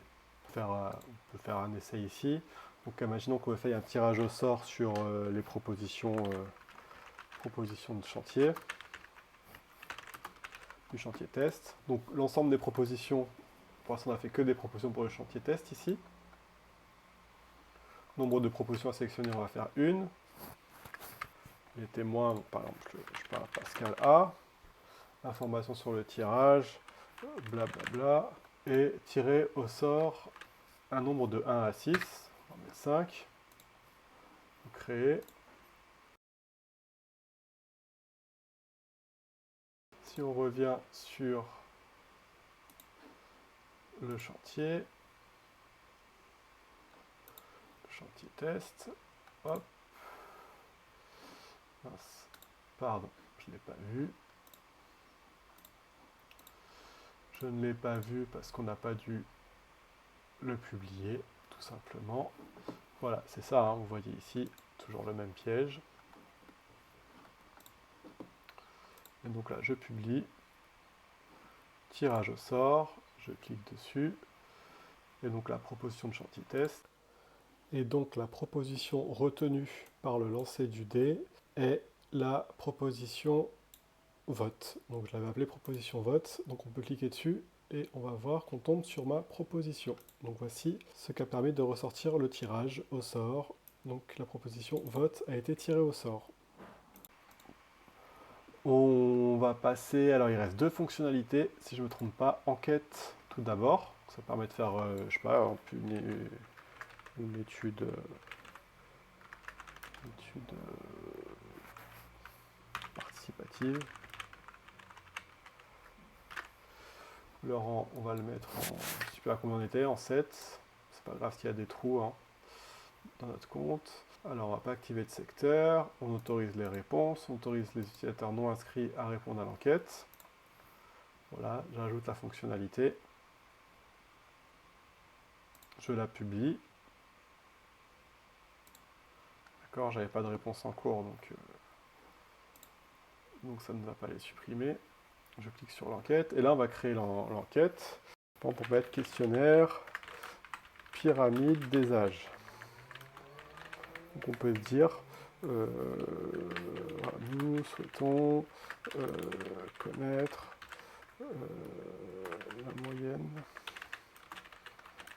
On peut faire un essai ici. Donc imaginons qu'on fait un tirage au sort sur les propositions de chantier, du chantier test. Donc l'ensemble des propositions, pour l'instant on n'a fait que des propositions pour le chantier test ici. Nombre de propositions à sélectionner, on va faire une. Les témoins, par exemple, je parle à Pascal A. Information sur le tirage, blablabla. Et tirer au sort un nombre de 1 à 6. On va mettre 5. Créer. Si on revient sur le chantier test, hop. Mince. Pardon, je ne l'ai pas vu. Je ne l'ai pas vu parce qu'on n'a pas dû le publier, tout simplement. Voilà, c'est ça, hein, vous voyez ici, toujours le même piège. Et donc là, je publie, tirage au sort, je clique dessus, et donc la proposition de chantier test. Et donc la proposition retenue par le lancer du dé est la proposition vote. Donc je l'avais appelée proposition vote, donc on peut cliquer dessus et on va voir qu'on tombe sur ma proposition. Donc voici ce qui a permis de ressortir le tirage au sort. Donc la proposition vote a été tirée au sort. On va passer, alors il reste deux fonctionnalités, si je ne me trompe pas, enquête tout d'abord, ça permet de faire, je sais pas, une étude participative. Le rang, on va le mettre en, je ne sais plus à combien on était, en 7. C'est pas grave s'il y a des trous hein, dans notre compte. Alors on ne va pas activer de secteur, on autorise les réponses, on autorise les utilisateurs non inscrits à répondre à l'enquête. Voilà, j'ajoute la fonctionnalité. Je la publie. D'accord, j'avais pas de réponse en cours, donc ça ne va pas les supprimer. Je clique sur l'enquête, et là on va créer l'enquête. Pour mettre questionnaire, pyramide des âges. Donc on peut se dire, nous souhaitons connaître la moyenne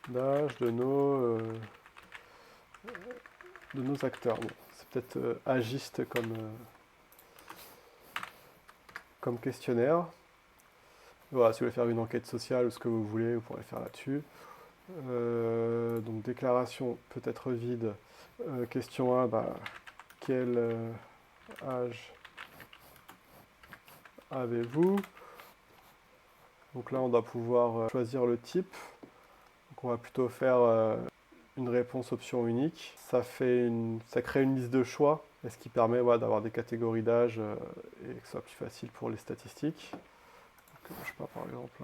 d'âge de nos acteurs. Bon, c'est peut-être agiste comme questionnaire. Voilà, si vous voulez faire une enquête sociale ou ce que vous voulez, vous pourrez faire là-dessus. Donc déclaration peut être vide. Question 1, quel âge avez-vous? Donc là on doit pouvoir choisir le type. Donc on va plutôt faire une réponse option unique. Ça crée une liste de choix, et ce qui permet d'avoir des catégories d'âge et que ce soit plus facile pour les statistiques. Donc, je sais pas, par exemple,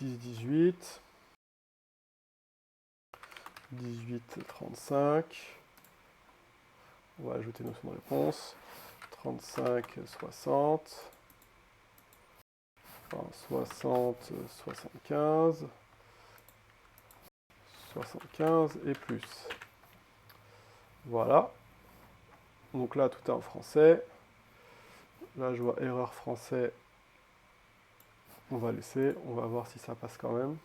10-18, 18-35, on va ajouter notion de réponse, 35-60, 60-75, 75 et plus. Voilà. Donc là, tout est en français. Là, je vois erreur français. On va laisser. On va voir si ça passe quand même.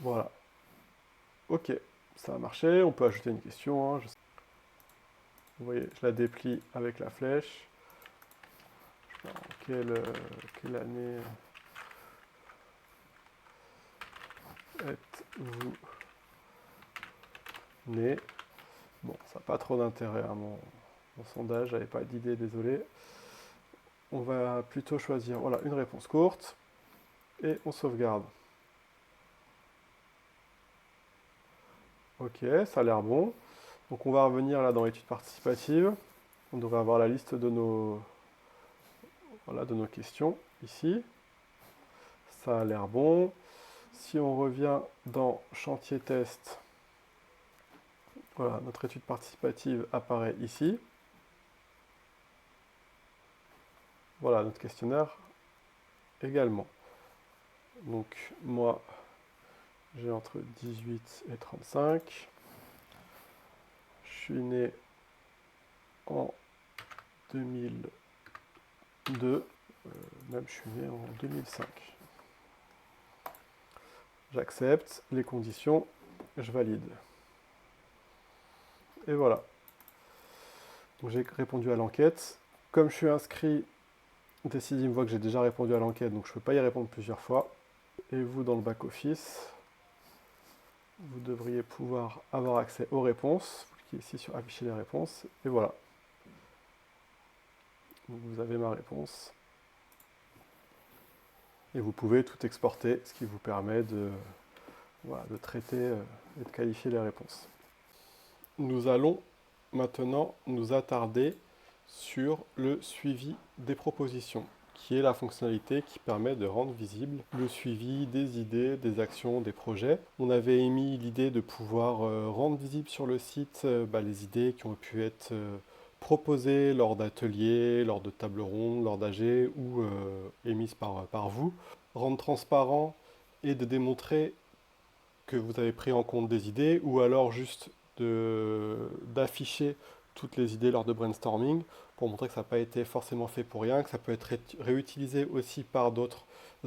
Voilà. Ok, ça a marché. On peut ajouter une question. Hein. Vous voyez, je la déplie avec la flèche. Je sais pas, quelle année êtes-vous né? Bon, ça n'a pas trop d'intérêt à mon sondage, j'avais pas d'idée, désolé. On va plutôt choisir une réponse courte et on sauvegarde. Ok, ça a l'air bon. Donc on va revenir là dans l'étude participative. On devrait avoir la liste de nos questions ici. Ça a l'air bon. Si on revient dans chantier test, voilà, notre étude participative apparaît ici. Voilà, notre questionnaire également. Donc moi, j'ai entre 18 et 35. Je suis né en 2002. Même je suis né en 2005. J'accepte les conditions, je valide. Et voilà. Donc j'ai répondu à l'enquête. Comme je suis inscrit, Decidim voit que j'ai déjà répondu à l'enquête, donc je ne peux pas y répondre plusieurs fois. Et vous, dans le back-office, vous devriez pouvoir avoir accès aux réponses. Vous cliquez ici sur afficher les réponses, et voilà. Donc vous avez ma réponse. Et vous pouvez tout exporter, ce qui vous permet de traiter et de qualifier les réponses. Nous allons maintenant nous attarder sur le suivi des propositions, qui est la fonctionnalité qui permet de rendre visible le suivi des idées, des actions, des projets. On avait émis l'idée de pouvoir rendre visible sur le site les idées qui ont pu être proposées lors d'ateliers, lors de tables rondes, lors d'AG ou émises par vous. Rendre transparent et de démontrer que vous avez pris en compte des idées ou alors juste d'afficher toutes les idées lors de brainstorming pour montrer que ça n'a pas été forcément fait pour rien, que ça peut être réutilisé aussi par d'autres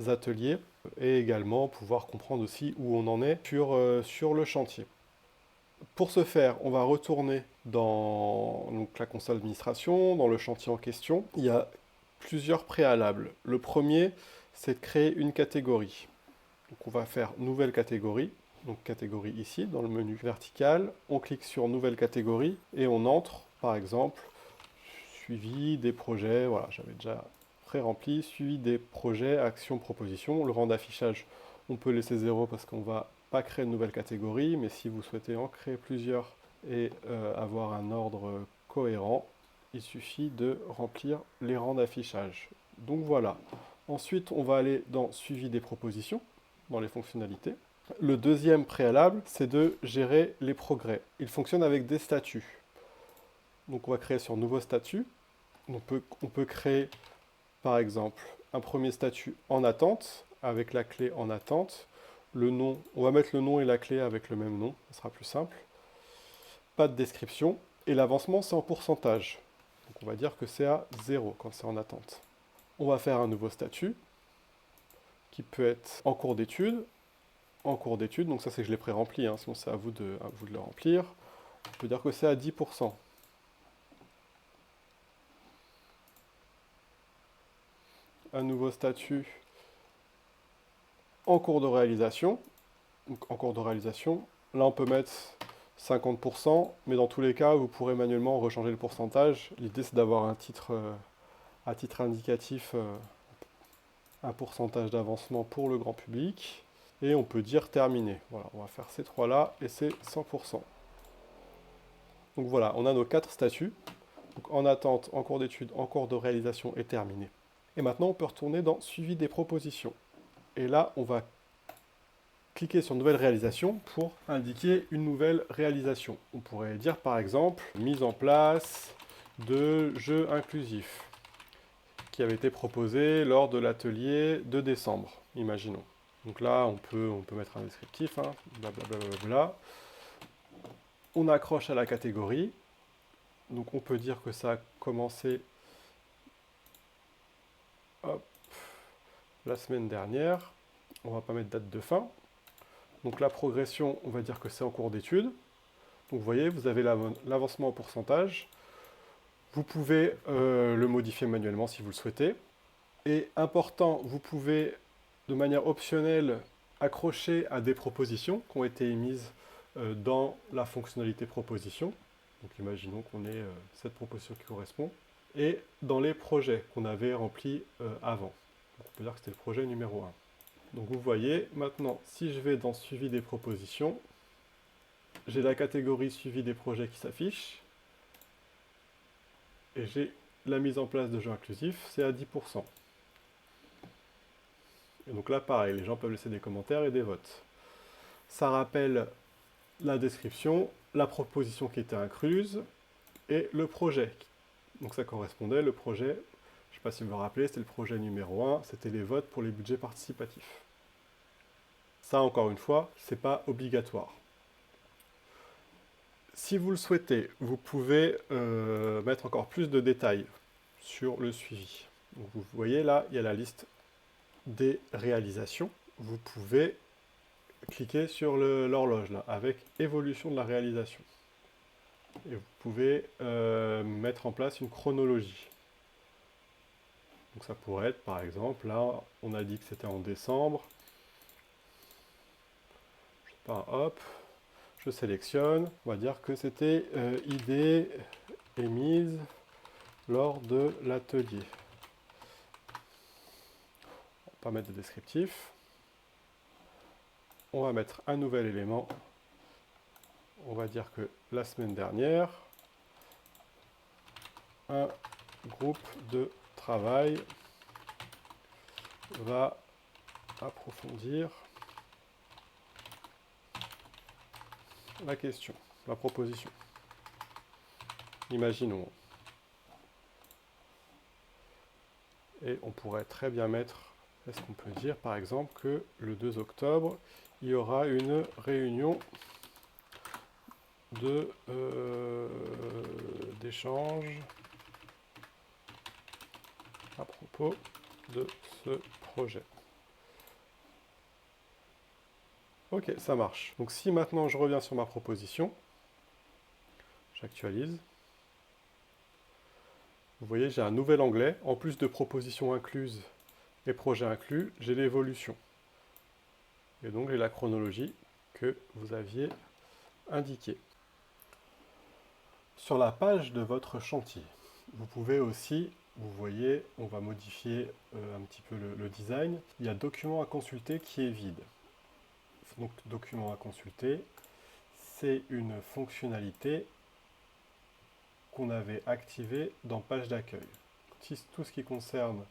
ateliers et également pouvoir comprendre aussi où on en est sur le chantier. Pour ce faire, on va retourner dans donc, la console d'administration, dans le chantier en question. Il y a plusieurs préalables. Le premier, c'est de créer une catégorie. Donc on va faire nouvelle catégorie. Donc catégorie ici, dans le menu vertical. On clique sur nouvelle catégorie et on entre, par exemple, suivi des projets. Voilà, j'avais déjà pré-rempli. Suivi des projets, actions, propositions. Le rang d'affichage, on peut laisser 0 parce qu'on ne va pas créer de nouvelle catégorie. Mais si vous souhaitez en créer plusieurs et avoir un ordre cohérent, il suffit de remplir les rangs d'affichage. Donc voilà. Ensuite, on va aller dans suivi des propositions, dans les fonctionnalités. Le deuxième préalable, c'est de gérer les progrès. Il fonctionne avec des statuts. Donc on va créer sur nouveau statut. On peut créer, par exemple, un premier statut en attente, avec la clé en attente. Le nom, on va mettre le nom et la clé avec le même nom, ce sera plus simple. Pas de description. Et l'avancement, c'est en pourcentage. Donc on va dire que c'est à 0 quand c'est en attente. On va faire un nouveau statut qui peut être en cours d'étude. En cours d'étude, donc ça c'est que je l'ai pré-rempli, hein, sinon c'est à vous de le remplir. On peut dire que c'est à 10%. Un nouveau statut en cours de réalisation. Donc en cours de réalisation, là on peut mettre 50%, mais dans tous les cas, vous pourrez manuellement rechanger le pourcentage. L'idée c'est d'avoir un titre, à titre indicatif, un pourcentage d'avancement pour le grand public. Et on peut dire terminé. Voilà, on va faire ces trois-là et c'est 100%. Donc voilà, on a nos 4 statuts. Donc en attente, en cours d'étude, en cours de réalisation et terminé. Et maintenant, on peut retourner dans suivi des propositions. Et là, on va cliquer sur nouvelle réalisation pour indiquer une nouvelle réalisation. On pourrait dire par exemple mise en place de jeux inclusifs qui avait été proposé lors de l'atelier de décembre, imaginons. Donc là, on peut mettre un descriptif, hein, blablabla. On accroche à la catégorie. Donc on peut dire que ça a commencé la semaine dernière. On ne va pas mettre date de fin. Donc la progression, on va dire que c'est en cours d'étude. Donc vous voyez, vous avez l'avancement en pourcentage. Vous pouvez le modifier manuellement si vous le souhaitez. Et important, vous pouvez de manière optionnelle accrocher à des propositions qui ont été émises dans la fonctionnalité proposition. Donc imaginons qu'on ait cette proposition qui correspond. Et dans les projets qu'on avait remplis avant. Donc on peut dire que c'était le projet numéro 1. Donc vous voyez, maintenant, si je vais dans suivi des propositions, j'ai la catégorie suivi des projets qui s'affiche. Et j'ai la mise en place de jeux inclusifs, c'est à 10%. Et donc là, pareil, les gens peuvent laisser des commentaires et des votes. Ça rappelle la description, la proposition qui était incluse et le projet. Donc ça correspondait, le projet, je ne sais pas si vous vous rappelez, c'était le projet numéro 1, c'était les votes pour les budgets participatifs. Ça, encore une fois, ce n'est pas obligatoire. Si vous le souhaitez, vous pouvez mettre encore plus de détails sur le suivi. Donc vous voyez là, il y a la liste des réalisations. Vous pouvez cliquer sur l'horloge là, avec évolution de la réalisation. Et vous pouvez mettre en place une chronologie. Donc ça pourrait être par exemple, là on a dit que c'était en décembre. Je sais pas, hop, je sélectionne, on va dire que c'était idée émise lors de l'atelier. On va pas mettre de descriptif. On va mettre un nouvel élément. On va dire que la semaine dernière, un groupe de travail va approfondir la question, la proposition. Imaginons. Et on pourrait très bien mettre, est-ce qu'on peut dire par exemple que le 2 octobre, il y aura une réunion d'échange à propos de ce projet. Ok, ça marche. Donc si maintenant je reviens sur ma proposition, j'actualise. Vous voyez, j'ai un nouvel onglet. En plus de propositions incluses et projets inclus, j'ai l'évolution. Et donc j'ai la chronologie que vous aviez indiquée. Sur la page de votre chantier, vous pouvez aussi, vous voyez, on va modifier un petit peu le design. Il y a document à consulter qui est vide. Donc document à consulter, c'est une fonctionnalité qu'on avait activée dans page d'accueil. Tout ce qui concerne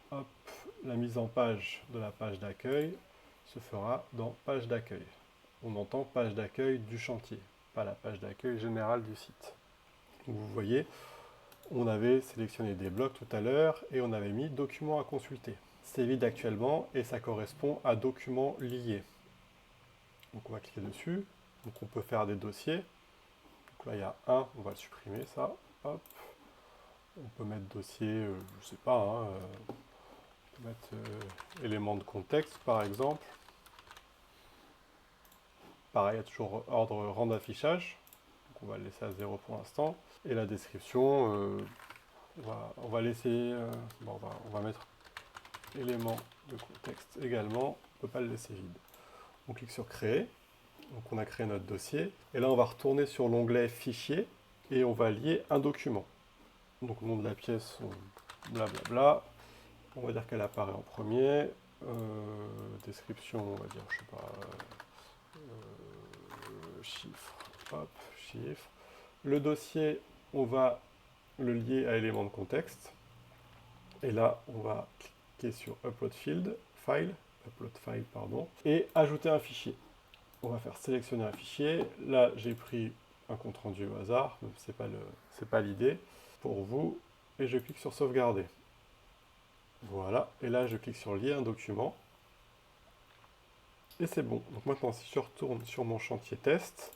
la mise en page de la page d'accueil se fera dans page d'accueil. On entend page d'accueil du chantier, pas la page d'accueil générale du site. Donc vous voyez, on avait sélectionné des blocs tout à l'heure et on avait mis documents à consulter. C'est vide actuellement et ça correspond à documents liés. Donc on va cliquer dessus. Donc on peut faire des dossiers. Donc là il y a un, on va le supprimer ça. Hop. On peut mettre dossier, je sais pas, on peut mettre éléments de contexte par exemple. Pareil, il y a toujours ordre rang d'affichage. Donc on va le laisser à 0 pour l'instant. Et la description, on va laisser, on va mettre éléments de contexte également. On ne peut pas le laisser vide. On clique sur créer. Donc on a créé notre dossier. Et là on va retourner sur l'onglet fichier et on va lier un document. Donc nom de la pièce, blablabla. On va dire qu'elle apparaît en premier. Description, on va dire, je sais pas, chiffre, hop, chiffre. Le dossier, on va le lier à élément de contexte. Et là, on va cliquer sur Upload File, et ajouter un fichier. On va faire sélectionner un fichier. Là, j'ai pris un compte rendu au hasard, même si c'est pas l'idée pour vous. Et je clique sur sauvegarder. Voilà. Et là, je clique sur lier un document. Et c'est bon. Donc maintenant, si je retourne sur mon chantier test,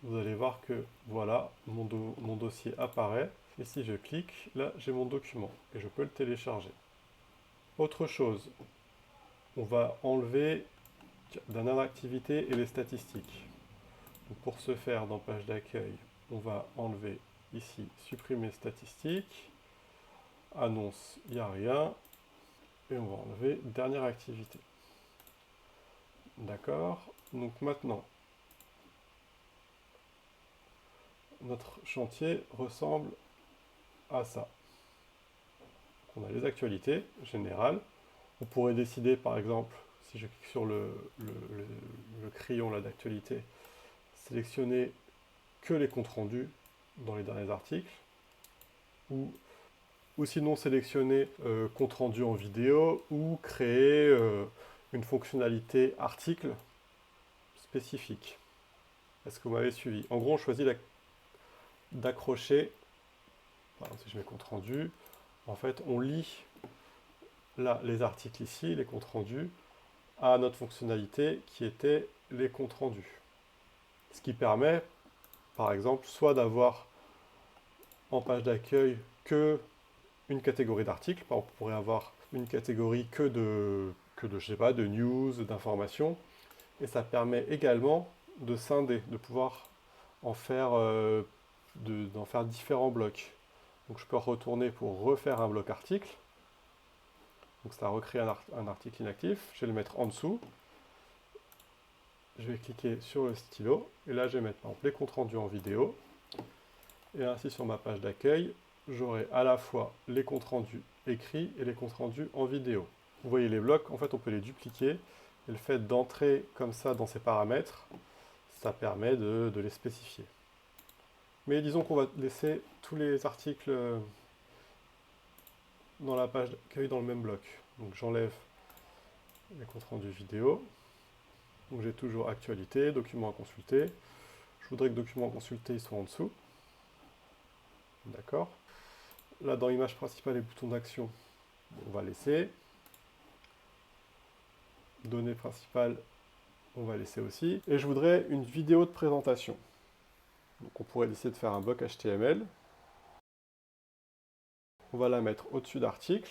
vous allez voir que voilà, mon dossier apparaît. Et si je clique, là, j'ai mon document et je peux le télécharger. Autre chose, on va enlever dernière activité et les statistiques. Donc pour ce faire, dans page d'accueil, on va enlever ici, supprimer statistiques, annonce, il n'y a rien, et on va enlever dernière activité. D'accord. Donc maintenant, notre chantier ressemble à ça. On a les actualités générales. On pourrait décider, par exemple, si je clique sur le crayon d'actualité, sélectionner que les comptes rendus dans les derniers articles, ou sinon sélectionner compte rendu en vidéo, ou créer une fonctionnalité article spécifique. Est-ce que vous m'avez suivi? En gros, on choisit d'accrocher, par exemple, si je mets compte rendu, en fait, on lit là les articles ici, les comptes rendus, à notre fonctionnalité qui était les comptes rendus. Ce qui permet, par exemple, soit d'avoir en page d'accueil que une catégorie d'articles, on pourrait avoir une catégorie que de je sais pas, de news, d'informations, et ça permet également de scinder, de pouvoir en faire, d'en faire différents blocs. Donc je peux retourner pour refaire un bloc article. Donc ça recrée un article inactif. Je vais le mettre en dessous. Je vais cliquer sur le stylo. Et là, je vais mettre par exemple les comptes rendus en vidéo. Et ainsi, sur ma page d'accueil, j'aurai à la fois les comptes rendus écrits et les comptes rendus en vidéo. Vous voyez les blocs, en fait, on peut les dupliquer. Et le fait d'entrer comme ça dans ces paramètres, ça permet de les spécifier. Mais disons qu'on va laisser tous les articles dans la page d'accueil dans le même bloc. Donc j'enlève les comptes rendus vidéo. Donc j'ai toujours actualité, documents à consulter. Je voudrais que documents à consulter soient en dessous. D'accord. Là, dans image principale et bouton d'action, on va laisser. Données principales, on va laisser aussi. Et je voudrais une vidéo de présentation. Donc on pourrait décider de faire un bloc HTML. On va la mettre au-dessus d'article.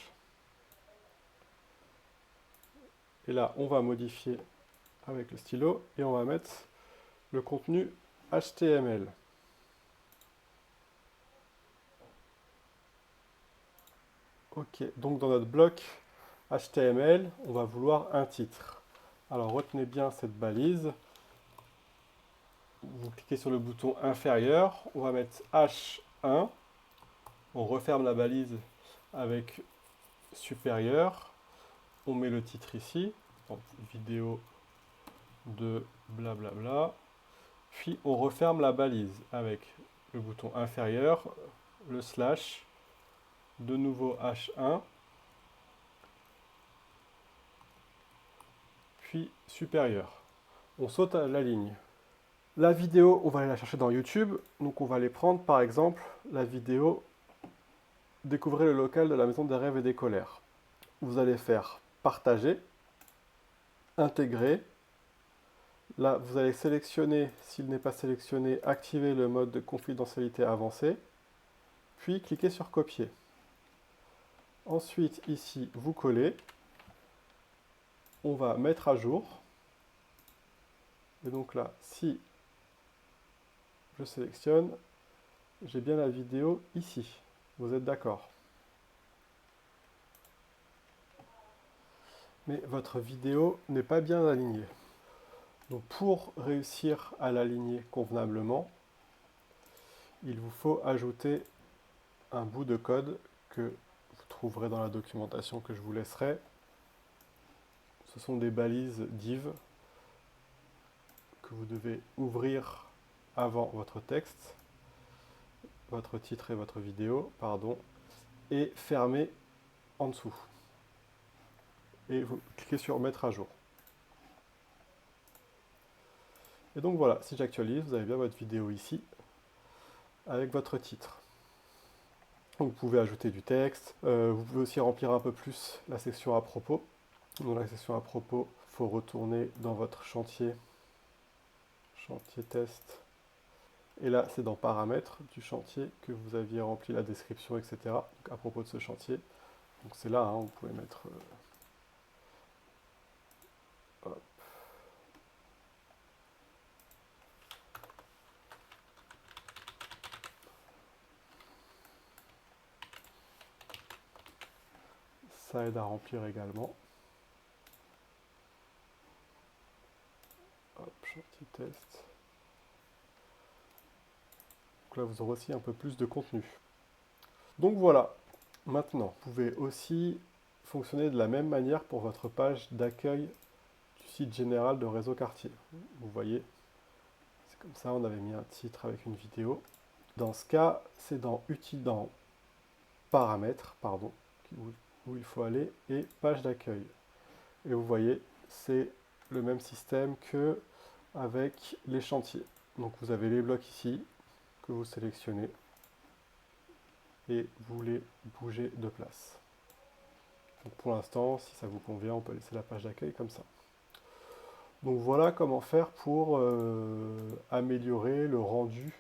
Et là, on va modifier avec le stylo et on va mettre le contenu HTML. Ok, donc dans notre bloc HTML, on va vouloir un titre. Alors retenez bien cette balise. Vous cliquez sur le bouton inférieur, on va mettre H1. On referme la balise avec supérieur. On met le titre ici, donc vidéo de blablabla. Puis on referme la balise avec le bouton inférieur, le slash, de nouveau H1, puis supérieur. On saute à la ligne. La vidéo, on va aller la chercher dans YouTube. Donc on va aller prendre par exemple la vidéo Découvrez le local de la maison des rêves et des colères. Vous allez faire partager, intégrer. Là, vous allez sélectionner, s'il n'est pas sélectionné, activer le mode de confidentialité avancé, puis cliquez sur copier. Ensuite, ici, vous collez. On va mettre à jour. Et donc là, si je sélectionne, j'ai bien la vidéo ici. Vous êtes d'accord? Mais votre vidéo n'est pas bien alignée. Donc pour réussir à l'aligner convenablement, il vous faut ajouter un bout de code que vous trouverez dans la documentation que je vous laisserai. Ce sont des balises div que vous devez ouvrir avant votre texte, votre titre et votre vidéo, pardon, et fermer en dessous. Et vous cliquez sur mettre à jour. Et donc voilà, si j'actualise, vous avez bien votre vidéo ici, avec votre titre. Donc vous pouvez ajouter du texte, vous pouvez aussi remplir un peu plus la section à propos. Dans la section à propos, il faut retourner dans votre chantier, chantier test. Et là, c'est dans paramètres du chantier que vous aviez rempli la description, etc. Donc, à propos de ce chantier. Donc c'est là, hein, vous pouvez mettre... hop. Ça aide à remplir également. Hop, chantier test. Donc là, vous aurez aussi un peu plus de contenu. Donc voilà, maintenant, vous pouvez aussi fonctionner de la même manière pour votre page d'accueil du site général de Réseau Quartier. Vous voyez, c'est comme ça, on avait mis un titre avec une vidéo. Dans ce cas, c'est dans paramètres, pardon, où il faut aller, et page d'accueil. Et vous voyez, c'est le même système que avec les chantiers. Donc vous avez les blocs ici, que vous sélectionnez, et vous les bougez de place. Donc pour l'instant, si ça vous convient, on peut laisser la page d'accueil comme ça. Donc voilà comment faire pour améliorer le rendu